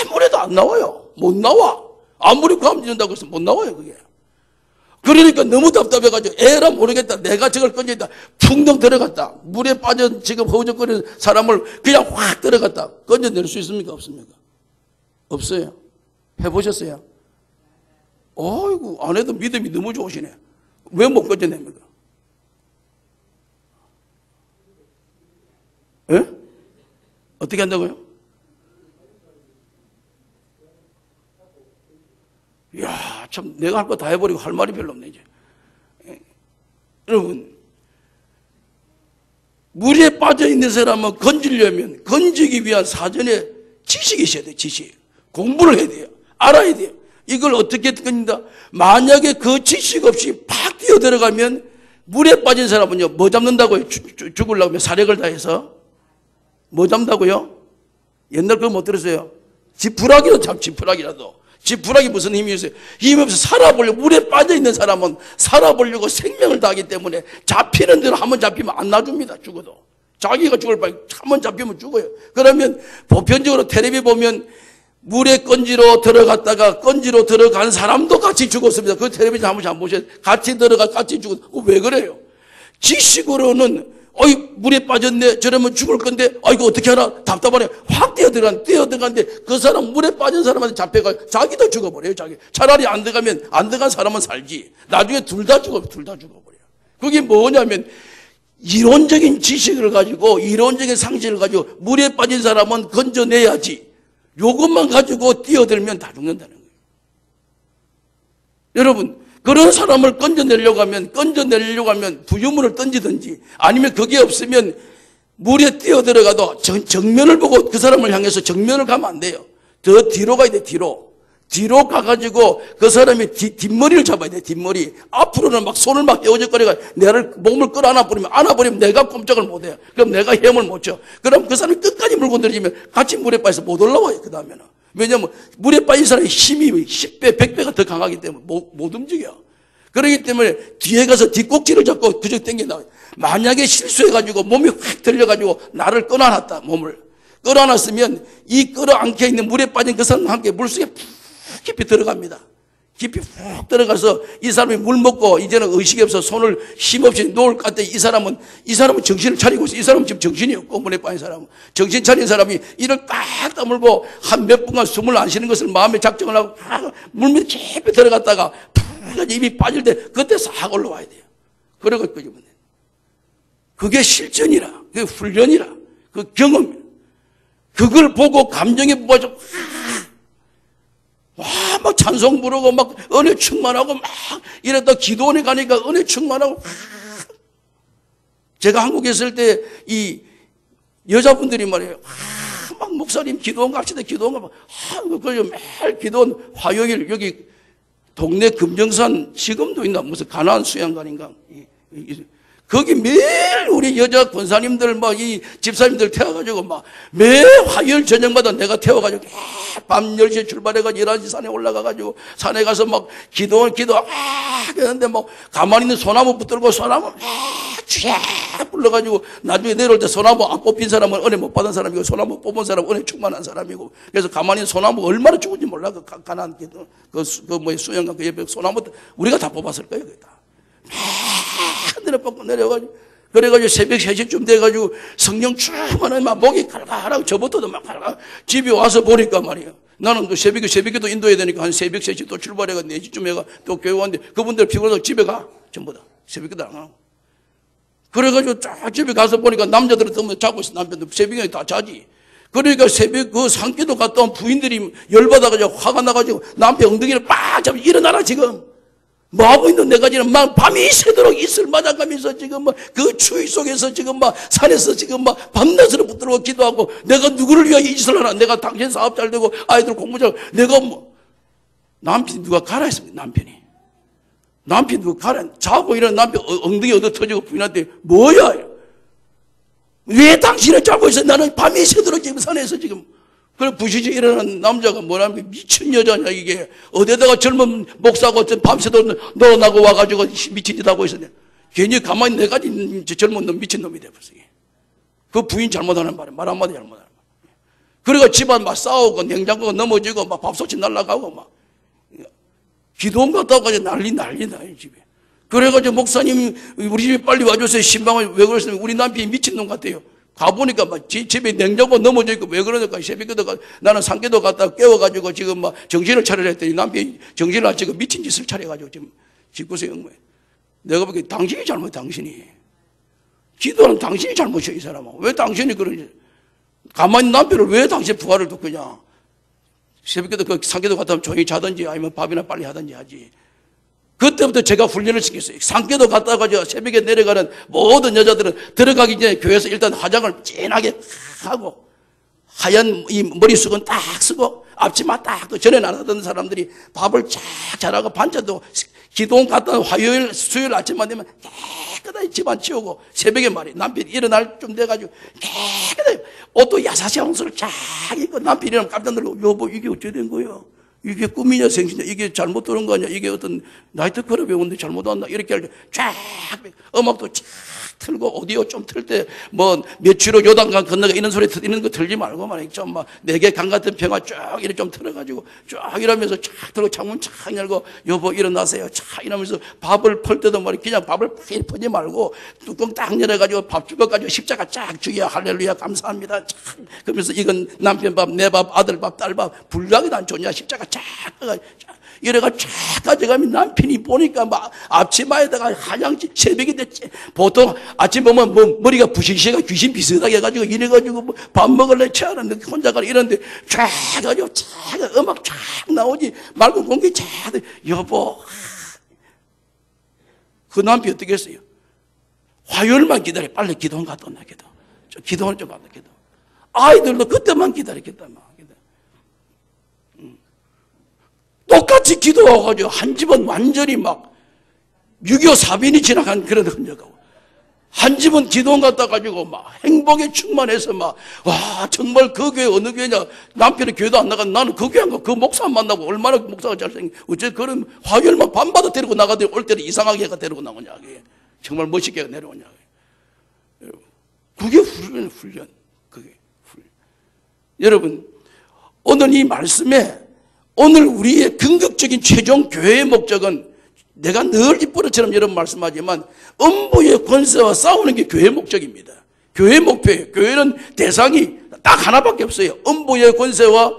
아무래도 안 나와요. 못 나와. 아무리 과음 지른다고 해서 못 나와요 그게. 그러니까 너무 답답해가지고 에라 모르겠다. 내가 저걸 건졌다. 풍덩 들어갔다. 물에 빠져 지금 허우적거리는 사람을 그냥 확 들어갔다. 건져낼 수 있습니까? 없습니까? 없어요. 해보셨어요? 어이구 아내도 믿음이 너무 좋으시네. 왜 못 건져냅니까? 예? 어떻게 한다고요? 이야, 참, 내가 할 거 다 해버리고 할 말이 별로 없네, 이제. 여러분, 물에 빠져 있는 사람은 건지려면 건지기 위한 사전에 지식이 있어야 돼요, 지식. 공부를 해야 돼요. 알아야 돼요. 이걸 어떻게 건진다? 만약에 그 지식 없이 팍 뛰어 들어가면 물에 빠진 사람은요, 뭐 잡는다고요? 죽으려면 사력을 다해서? 뭐 잡는다고요? 옛날 그거 못 들었어요? 지푸라기로 잡, 지푸라기라도. 지푸라기 무슨 힘이 있어요? 힘이 없어 살아보려고, 물에 빠져있는 사람은 살아보려고 생명을 다하기 때문에 잡히는 대로 한번 잡히면 안 놔줍니다. 죽어도. 자기가 죽을 바에 한번 잡히면 죽어요. 그러면 보편적으로 텔레비 보면 물에 건지로 들어갔다가 건지로 들어간 사람도 같이 죽었습니다. 그 텔레비전 한 번씩 안 보셔요. 같이 들어가 같이 죽었. 왜 그래요? 지식으로는 어이 물에 빠졌네 저러면 죽을 건데 이거 어떻게 하나 답답하네. 확 뛰어들어갔는데 그 사람 물에 빠진 사람한테 잡혀가 자기도 죽어버려요. 자기 차라리 안 들어간 사람은 살지. 나중에 둘 다 죽어버려요. 그게 뭐냐면 이론적인 지식을 가지고 이론적인 상식을 가지고 물에 빠진 사람은 건져내야지. 요것만 가지고 뛰어들면 다 죽는다는 거예요. 여러분 그런 사람을 건져내려고 하면 부유물을 던지든지 아니면 그게 없으면 물에 뛰어들어가도 정면을 보고 그 사람을 향해서 정면을 가면 안 돼요. 더 뒤로 가야 돼. 뒤로 가가지고 그 사람이 뒷머리를 잡아야 돼. 뒷머리. 앞으로는 막 손을 막 헤어져거리가 내를 몸을 안아버리면 내가 꼼짝을 못 해요. 그럼 내가 힘을 못 줘. 그럼 그 사람이 끝까지 물고 내리면 같이 물에 빠져서 못 올라와요. 그 다음에는. 왜냐하면 물에 빠진 사람이 힘이 10배, 100배가 더 강하기 때문에 못 움직여. 그렇기 때문에 뒤에 가서 뒷꼭지를 잡고 그저 당겨 나와요. 만약에 실수해가지고 몸이 확 들려가지고 나를 끌어안았다. 몸을. 끌어안았으면 이 끌어안겨 있는 물에 빠진 그 사람과 함께 물속에 푹 깊이 들어갑니다. 깊이 푹 들어가서 이 사람이 물 먹고 이제는 의식이 없어 손을 힘없이 놓을 것 같아. 이 사람은 정신을 차리고 있어. 이 사람은 지금 정신이 없고 물에 빠진 사람은. 정신 차린 사람이 이를 딱 다물고 한 몇 분간 숨을 안 쉬는 것을 마음에 작정을 하고 물 밑에 깊이 들어갔다가 푹 입이 빠질 때 그때 싹 올라와야 돼요. 그러고 끄집어내. 그게 실전이라. 그게 훈련이라. 그 경험이라. 그걸 보고 감정에 부어져 막 찬송 부르고 막 은혜 충만하고 막 이랬다 기도원에 가니까 은혜 충만하고 제가 한국에 있을 때 이 여자분들이 말이에요. 막 목사님 기도원 갑시다. 기도원 가면 그걸 매일 기도원 화요일 여기 동네 금정산 지금도 있나 무슨 가나안 수양관인가 거기 매일 우리 여자 권사님들 막 이 집사님들 태워가지고 막 매 화요일 저녁마다 내가 태워가지고 밤 10시에 출발해가지고 11시 산에 올라가가지고 산에 가서 막 기도 하는데 막 가만히 있는 소나무 붙들고 소나무 쫙 불러가지고 나중에 내려올 때 소나무 안 뽑힌 사람은 은혜 못 받은 사람이고 소나무 뽑은 사람은 은혜 충만한 사람이고 그래서 가만히 있는 소나무가 얼마나 죽은지 몰라. 그 가난 수영관 그 옆에 소나무 우리가 다 뽑았을 거예요. 그게 다. 내려가지고 그래가지고 새벽 3시쯤 돼가지고 성령 충만한 막 목이 갈갈하고 저부터도 막 갈갈 집에 와서 보니까 말이야. 나는 또 새벽에도 인도해야 되니까 한 새벽 3시 또 출발해가 4시쯤 해가 또 교회 왔는데 그분들 피곤해서 집에 가 전부 다 새벽에도 안 가고 그래가지고 쫙 집에 가서 보니까 남자들은 또 자고 있어. 남편들 새벽에 다 자지. 그러니까 새벽 그 산기도 갔다 온 부인들이 열받아가지고 화가 나가지고 남편 엉덩이를 빡 잡고 일어나라 지금 뭐하고 있는 내가지는 막 밤이 새도록 이슬 맞아가면서 지금 막 그 추위 속에서 지금 막 산에서 지금 막 밤낮으로 붙들고 기도하고 내가 누구를 위하여 이 짓을 하나 내가 당신 사업 잘 되고 아이들 공부 잘 내가 뭐 남편이 누가 가라 했습니다. 남편이 누가 가라 자고 일어난 남편 엉덩이 얻어 터지고 부인한테 뭐야 왜 당신을 잡고 있어 나는 밤이 새도록 지금 산에서 지금 그래 부시지 일어나는 남자가 뭐라면 미친 여자냐 이게 어디다가 젊은 목사고 밤새도록 놀아나고 와가지고 미친 짓 하고 있었네. 괜히 가만히 내가 젊은 놈 미친 놈이 돼버렸어. 그 부인 잘못하는 말이야. 말 한마디 잘못하는 말이야. 그래가 집안 막 싸우고 냉장고가 넘어지고 막 밥솥이 날아가고 막 기도원 갔다 와가지고 난리나 집에. 그래가지고 목사님 우리 집에 빨리 와주세요. 신방을 왜 그랬으면 우리 남편이 미친놈 같아요. 가보니까 막 집에 냉장고 넘어져 있고 왜 그러니까 새벽에도 나는 산기도 갔다 깨워가지고 지금 막 정신을 차리려 했더니 남편이 정신을 안 차리고 미친 짓을 차려가지고 지금 집구석에 엉망이야. 내가 보기에 당신이 잘못해 당신이. 기도는 당신이 잘못이야 이 사람아. 왜 당신이 그러지? 가만히 남편을 왜 당신 부활을 돕느냐. 새벽에도 그 산기도 갔다 오면 조용히 자든지 아니면 밥이나 빨리 하든지 하지. 그때부터 제가 훈련을 시켰어요. 산계도 갔다 가지고 새벽에 내려가는 모든 여자들은 들어가기 전에 교회에서 일단 화장을 진하게 하고 하얀 이 머리숱은 딱 쓰고 앞치마 딱 또 전에 안 하던 사람들이 밥을 쫙 잘하고 반찬도 기도원 갔다 화요일 수요일 아침만 되면 깨끗하게 집안 치우고 새벽에 말이에요. 남편이 일어날 좀 돼가지고 깨끗하게 옷도 야사시 홍수를 쫙 입고 남편이랑 깜짝 놀라고 여보 이게 어째 된 거예요? 이게 꿈이냐 생시냐 이게 잘못 들은 거 아니야 이게 어떤 나이트클럽에 오는데 잘못 왔나 이렇게 할 때 쫙 음악도 쫙 틀고 오디오 좀 틀 때 뭐 며칠로 요단강 건너가 이런 소리 이런 거 틀지 말고 말이야 좀 막 내게 강 같은 평화 쫙 이렇게 좀 틀어가지고 쫙 이러면서 쫙 틀고 창문 쫙 열고 여보 일어나세요 쫙 이러면서 밥을 펄 때도 말이야 그냥 밥을 퍼지 말고 뚜껑 딱 열어가지고 밥 주걱가지고 십자가 쫙 주여 할렐루야 감사합니다 쫙 그러면서 이건 남편 밥 내 밥 아들 밥 딸 밥 분량이 안 좋냐 십자가 쫙 이래가 쫙 가져가면 남편이 보니까 막 앞치마에다가 하얀지 새벽인데 보통 아침 보면 뭐 머리가 부시시해가 귀신 비슷하게 해가지고 이래가지고 뭐 밥 먹을래 채하는데 혼자 가 이러는데 쫙 가지고 쫙 음악 쫙 나오지 맑은 공기 쫙 여보 그 남편이 어떻게 했어요? 화요일만 기다려 빨리 기도원 갔다 온다 기도원 좀 갔다 기도 아이들도 그때만 기다렸겠다 막. 똑같이 기도하고가지고 한 집은 완전히 막 6.25 사변이 지나간 그런 흔적하고 한 집은 기도원 갔다 가지고 막 행복에 충만해서 막 와 정말 그 교회 어느 교회냐 남편이 교회도 안 나간 나는 그 교회 안 가고 그 목사 안 만나고 얼마나 목사가 잘생긴 어째 그런 화요일만 밤마다 데리고 나가더니 올 때는 이상하게 해가 데리고 나오냐 정말 멋있게 내려오냐 그게 훈련 그게 훈련 여러분 오늘 이 말씀에 오늘 우리의 궁극적인 최종 교회의 목적은 내가 늘 입버릇처럼 여러분 말씀하지만 음부의 권세와 싸우는 게 교회의 목적입니다. 교회의 목표예요. 교회는 대상이 딱 하나밖에 없어요. 음부의 권세와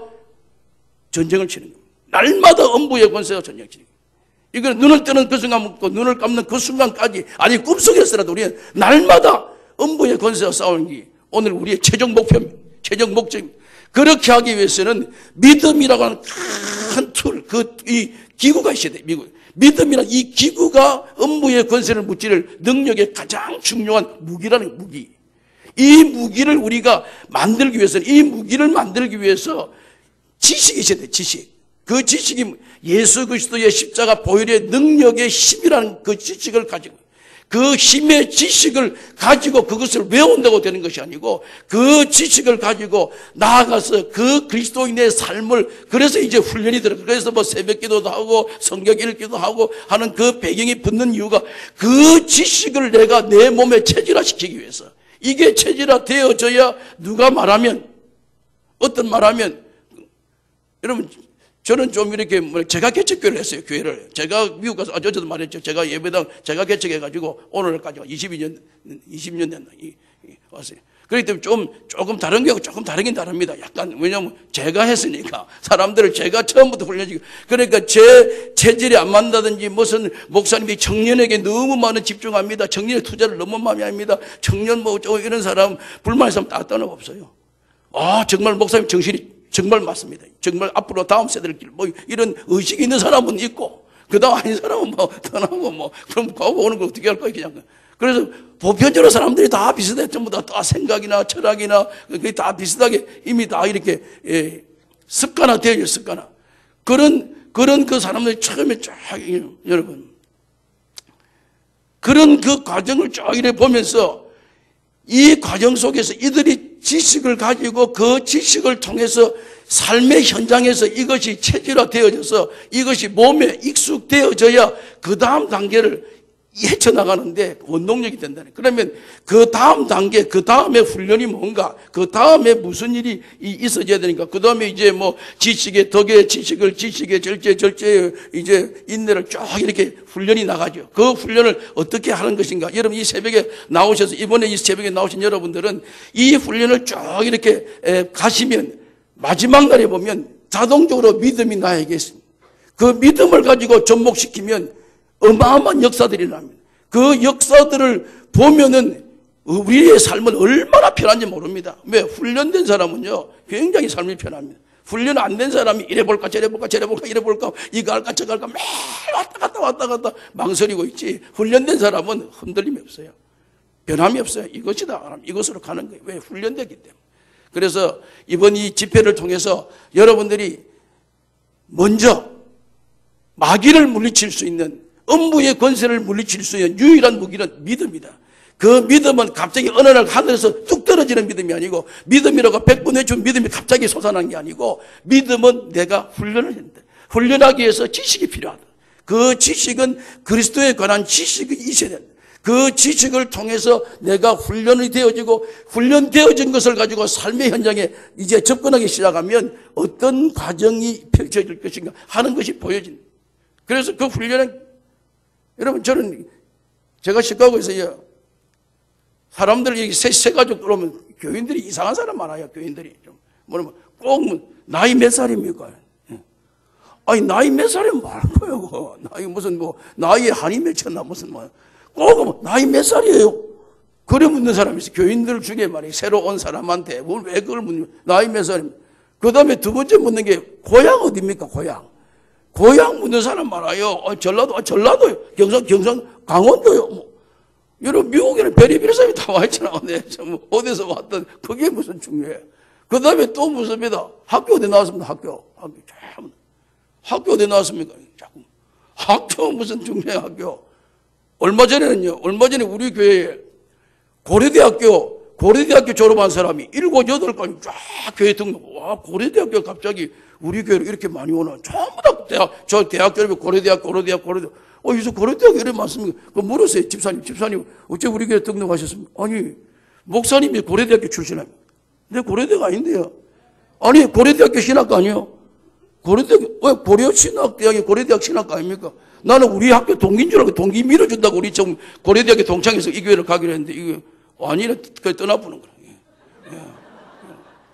전쟁을 치는 겁니다. 날마다 음부의 권세와 전쟁을 치는 겁니다. 이걸 눈을 뜨는 그 순간부터 눈을 감는 그 순간까지 아니 꿈속에서라도 우리는 날마다 음부의 권세와 싸우는 게 오늘 우리의 최종 목표입니다. 최종 목적입니다. 그렇게 하기 위해서는 믿음이라고 하는 큰 툴, 이 기구가 있어야 돼요. 믿음이란 이 기구가 음부의 권세를 무찌를 능력의 가장 중요한 무기라는 무기. 이 무기를 우리가 만들기 위해서는 이 무기를 만들기 위해서 지식이 있어야 돼요. 지식. 그 지식이 예수 그리스도의 십자가 보혈의 능력의 힘이라는 그 지식을 가지고 그 힘의 지식을 가지고 그것을 외운다고 되는 것이 아니고 그 지식을 가지고 나아가서 그 그리스도인의 삶을 그래서 이제 훈련이 들어요. 그래서 뭐 새벽 기도도 하고 성경 읽기도 하고 하는 그 배경이 붙는 이유가 그 지식을 내가 내 몸에 체질화시키기 위해서 이게 체질화 되어져야 누가 말하면 어떤 말하면 여러분 저는 좀 이렇게 제가 개척교회를 했어요. 교회를 제가 미국 가서 어제도 말했죠. 제가 예배당 제가 개척해가지고 오늘까지 20년 됐나 왔어요. 그렇기 때문에 조금 다른 게 조금 다르긴 다릅니다. 약간 왜냐하면 제가 했으니까 사람들을 제가 처음부터 훈련시키고 그러니까 제 체질이 안 맞는다든지 무슨 목사님이 청년에게 너무 많은 집중합니다. 청년의 투자를 너무 많이 합니다. 청년 뭐 이런 사람 불만의 사람 다 떠나 없어요. 아 정말 목사님 정신이 정말 맞습니다. 정말 앞으로 다음 세대를 뭐 이런 의식이 있는 사람은 있고 그 다음 아닌 사람은 뭐 떠나고 뭐 그럼 가고 오는 거 어떻게 할 거야 그냥. 그래서 보편적으로 사람들이 다 비슷해. 전부 다 생각이나 철학이나 그게 다 비슷하게 이미 다 이렇게 습관화되어 있어요. 습관화. 그런 그 사람들이 처음에 쫙 여러분 그런 그 과정을 쫙 이렇게 보면서 이 과정 속에서 이들이 지식을 가지고 그 지식을 통해서 삶의 현장에서 이것이 체질화되어져서 이것이 몸에 익숙되어져야 그 다음 단계를 헤쳐나가는데 원동력이 된다는. 그러면 그 다음 단계, 그 다음에 훈련이 뭔가, 그 다음에 무슨 일이 있어져야 되니까, 그 다음에 이제 뭐 지식의 덕에 지식을, 지식의 절제, 이제 인내를 쫙 이렇게 훈련이 나가죠. 그 훈련을 어떻게 하는 것인가. 여러분 이 새벽에 나오셔서, 이번에 이 새벽에 나오신 여러분들은 이 훈련을 쫙 이렇게 가시면 마지막 날에 보면 자동적으로 믿음이 나에게 있습니다. 그 믿음을 가지고 접목시키면 어마어마한 역사들이 납니다. 그 역사들을 보면은 우리의 삶은 얼마나 편한지 모릅니다. 왜? 훈련된 사람은요, 굉장히 삶이 편합니다. 훈련 안 된 사람이 이래 볼까, 저래 볼까, 저래 볼까, 이래 볼까, 이거 할까, 저거 할까, 매일 왔다 갔다 망설이고 있지. 훈련된 사람은 흔들림이 없어요. 변함이 없어요. 이것이다. 이것으로 가는 거예요. 왜? 훈련됐기 때문에. 그래서 이번 이 집회를 통해서 여러분들이 먼저 마귀를 물리칠 수 있는 음부의 권세를 물리칠 수 있는 유일한 무기는 믿음이다. 그 믿음은 갑자기 어느 날 하늘에서 뚝 떨어지는 믿음이 아니고 믿음이라고 100번 준 믿음이 갑자기 솟아난 게 아니고 믿음은 내가 훈련을 한다. 훈련하기 위해서 지식이 필요하다. 그 지식은 그리스도에 관한 지식이 있어야 된다. 그 지식을 통해서 내가 훈련이 되어지고 훈련되어진 것을 가지고 삶의 현장에 이제 접근하기 시작하면 어떤 과정이 펼쳐질 것인가 하는 것이 보여진다. 그래서 그 훈련은 여러분 저는 제가 시카고에서 사람들 여기 세 가족 들어오면 교인들이 이상한 사람 많아요. 교인들이 좀 뭐냐면 꼭 나이 몇 살입니까? 아니 나이 몇 살이면 많고요. 나이 무슨 뭐 나이에 한이 맺혔나 무슨 뭐 꼭 나이 몇 살이에요? 그래 묻는 사람이 있어요. 교인들 중에 말이에요. 새로 온 사람한테 왜 그걸 묻는 나이 몇 살입니까? 그 다음에 두 번째 묻는 게 고향 어디입니까? 고향 묻는 사람 많아요. 전라도요. 경상, 강원도요. 뭐. 여러분, 미국에는 별의별 사람이 다 와 있잖아. 뭐 어디서 왔든. 그게 무슨 중요해. 그 다음에 또 묻습니다. 학교 어디 나왔습니까? 학교 어디 나왔습니까? 자꾸. 학교 무슨 중요해, 학교. 얼마 전에 우리 교회에 고려대학교 졸업한 사람이 7, 8까지 쫙 교회 등록. 와, 고려대학교 갑자기 우리 교회로 이렇게 많이 오나. 전부 다 저 대학 졸업에 고려대학. 요새 고려대학 이래 많습니까? 그 물었어요. 집사님, 어째 우리 교회 등록하셨습니까? 아니, 목사님이 고려대학교 출신입니다. 근데 고려대가 아닌데요. 아니, 고려대학교 신학과 아니에요? 고려신학대학이 고려대학 신학과 아닙니까? 나는 우리 학교 동기인 줄 알고 동기 밀어준다고 우리 좀 고려대학교 동창회에서 이 교회를 가기로 했는데, 이거 아니라 떠나보는 거야.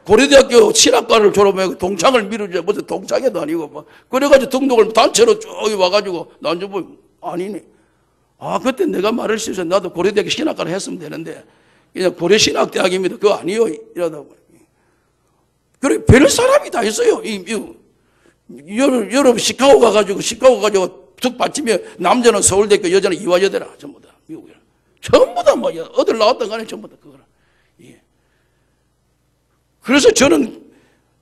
고려대학교 신학과를 졸업해서 동창을 밀어주자. 무슨 동창회도 아니고, 뭐. 그래가지고 등록을 단체로 쭉 와가지고, 난 좀 보면, 아니네. 아, 그때 내가 말을 실수해서 나도 고려대학교 신학과를 했으면 되는데, 그냥 고려신학대학입니다. 그거 아니요. 이러다 보니. 그래, 별 사람이 다 있어요. 여러분, 시카고 가가지고 툭 받치면 남자는 서울대학교, 여자는 이화여대라. 전부 다. 미국에. 전부 다 뭐, 어딜 나왔던 간에 전부 다 그거라. 예. 그래서 저는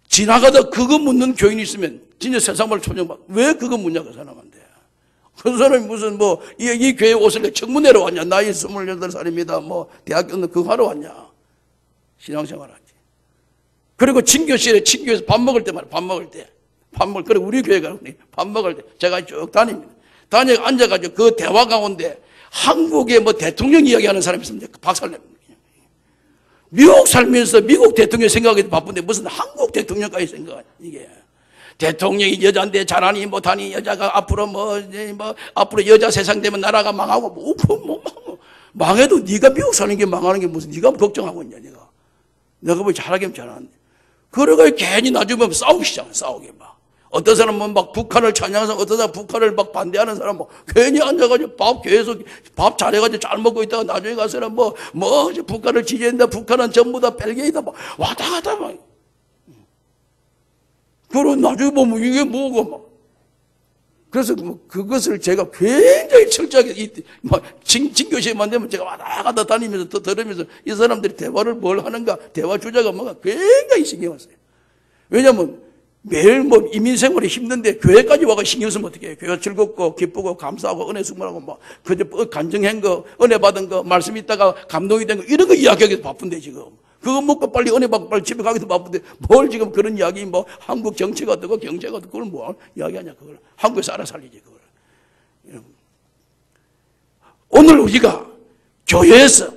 지나가다 그거 묻는 교인이 있으면 진짜 세상을 초정받. 왜 그거 묻냐, 그 사람한테. 그 사람이 무슨 뭐, 이 교회 옷을 내 청문회로 왔냐. 나이 28살입니다. 뭐, 대학교는 그거 하러 왔냐. 신앙생활 하지. 그리고 친교에서 밥 먹을 때 말이야. 그래, 우리 교회 가고 밥 먹을 때 제가 쭉 다닙니다. 앉아가지고 그 대화 가운데 한국의 뭐 대통령 이야기하는 사람이 있으면 박살냅니다. 미국 살면서 미국 대통령 생각하기도 바쁜데 무슨 한국 대통령까지 생각하냐, 이게. 대통령이 여자인데 잘하니 못하니 여자가 앞으로 앞으로 여자 세상 되면 나라가 망하고 망해도 네가 미국 사는 게 망하는 게 무슨 네가 걱정하고 있냐, 내가 뭐 잘하긴 잘하는데. 그러가 괜히 나중에 보면 싸우기 시작해, 막. 어떤 사람은 막 북한을 찬양해서 어떤 사람은 북한을 막 반대하는 사람 뭐 괜히 앉아가지고 밥 잘해가지고 잘 먹고 있다가 나중에 가서는 북한을 지지한다. 북한은 전부 다 벨기에다 막 왔다 갔다 막. 그리고 나중에 보면 이게 뭐고 막. 그래서 뭐 그것을 제가 굉장히 철저하게 진교시에만 되면 제가 왔다 갔다 다니면서 또 들으면서 이 사람들이 대화를 뭘 하는가, 대화 주제가 뭔가 굉장히 신경 썼어요. 왜냐하면 매일 뭐 이민생활이 힘든데 교회까지 와서 신경 쓰면 어떻게 해요? 교회가 즐겁고 기쁘고 감사하고 은혜 숙문하고 뭐 그저 간증한 거, 은혜 받은 거, 말씀 있다가 감동이 된 거 이런 거 이야기하기도 바쁜데 지금. 그거 먹고 빨리 은혜 받고 빨리 집에 가기도 바쁜데 뭘 지금 그런 이야기 뭐 한국 정치가 어떻고 경제가 어떻고 그걸 뭐 이야기하냐 그걸. 한국에서 알아 살리지 그걸. 오늘 우리가 교회에서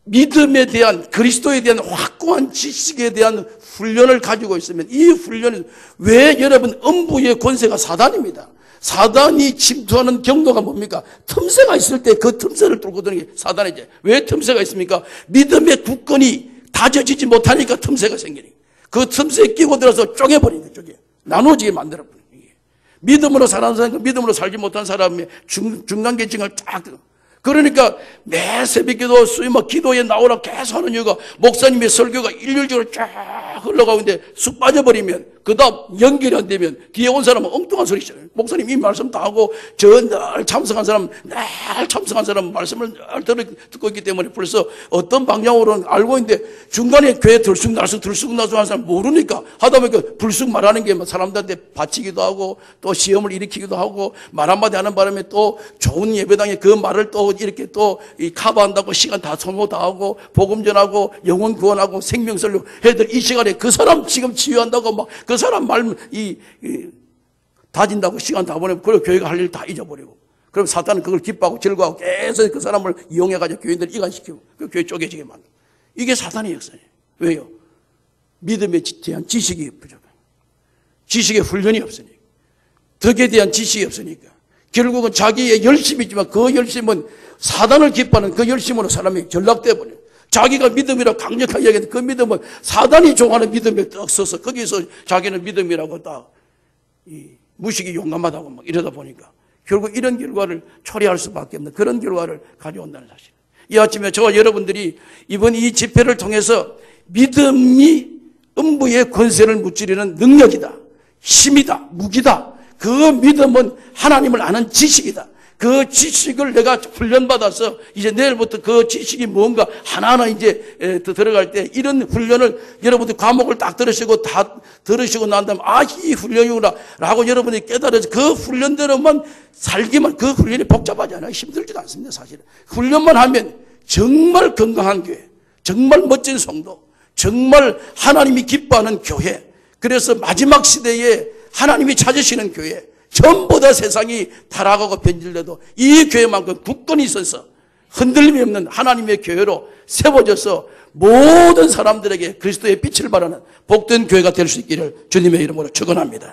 믿음에 대한 그리스도에 대한 확고한 지식에 대한 훈련을 가지고 있으면 이 훈련은 왜 여러분 음부의 권세가 사단입니다. 사단이 침투하는 경로가 뭡니까? 틈새가 있을 때 그 틈새를 뚫고 드는 게 사단이지. 왜 틈새가 있습니까? 믿음의 굳건이 다져지지 못하니까 틈새가 생기니까. 그 틈새에 끼고 들어서 쪼개버리는 거죠. 나눠지게 만들어버리는 거예요. 믿음으로 사는 사람과 믿음으로 살지 못한 사람의 중간계층을 쫙 들어. 그러니까 매 새벽기도 수요일 기도에 나오라 계속 하는 이유가 목사님의 설교가 일률적으로 쫙 흘러가고 있는데 쑥 빠져버리면 그 다음 연결이 안 되면 뒤에 온 사람은 엉뚱한 소리 있잖아요. 목사님 이 말씀 다 하고 늘 참석한 사람 말씀을 늘 듣고 있기 때문에 벌써 어떤 방향으로는 알고 있는데 중간에 교회 들쑥날쑥 하는 사람 모르니까 하다 보니까 불쑥 말하는 게 사람들한테 바치기도 하고 또 시험을 일으키기도 하고 말 한마디 하는 바람에 또 좋은 예배당에 그 말을 또 이렇게 또 커버한다고 시간 다 소모 다 하고 복음 전하고 영혼 구원하고 생명설교 애들 이 시간에 그 사람 지금 치유한다고 막 그 사람 말 다진다고 시간 다 보내고 그리고 교회가 할 일 다 잊어버리고 그럼 사탄은 그걸 기뻐하고 즐거워하고 계속 그 사람을 이용해가지고 교인들을 이간시키고 그 교회 쪼개지게 만들고 이게 사탄의 역사예요. 왜요? 믿음에 대한 지식이 부족해요. 지식의 훈련이 없으니까 덕에 대한 지식이 없으니까 결국은 자기의 열심이지만 그 열심은 사단을 기뻐하는 그 열심으로 사람이 전락돼 버려요. 자기가 믿음이라고 강력하게 이야기하는데 그 믿음은 사단이 좋아하는 믿음에 딱 서서 거기서 자기는 믿음이라고 딱 무식이 용감하다고 막 이러다 보니까 결국 이런 결과를 초래할 수밖에 없는 그런 결과를 가져온다는 사실. 이 아침에 저와 여러분들이 이번 이 집회를 통해서 믿음이 음부의 권세를 무찌르는 능력이다. 힘이다. 무기다. 그 믿음은 하나님을 아는 지식이다. 그 지식을 내가 훈련받아서 이제 내일부터 그 지식이 뭔가 하나하나 이제 들어갈 때 이런 훈련을 여러분들 과목을 딱 들으시고 다 들으시고 난 다음에 이 훈련이구나 라고 여러분이 깨달아서 그 훈련대로만 살기만 그 훈련이 복잡하지 않아요. 힘들지도 않습니다. 사실은. 훈련만 하면 정말 건강한 교회, 정말 멋진 성도, 정말 하나님이 기뻐하는 교회, 그래서 마지막 시대에 하나님이 찾으시는 교회, 전부 다 세상이 타락하고 변질돼도 이 교회만큼 굳건히 있어서 흔들림이 없는 하나님의 교회로 세워져서 모든 사람들에게 그리스도의 빛을 발하는 복된 교회가 될 수 있기를 주님의 이름으로 축원합니다.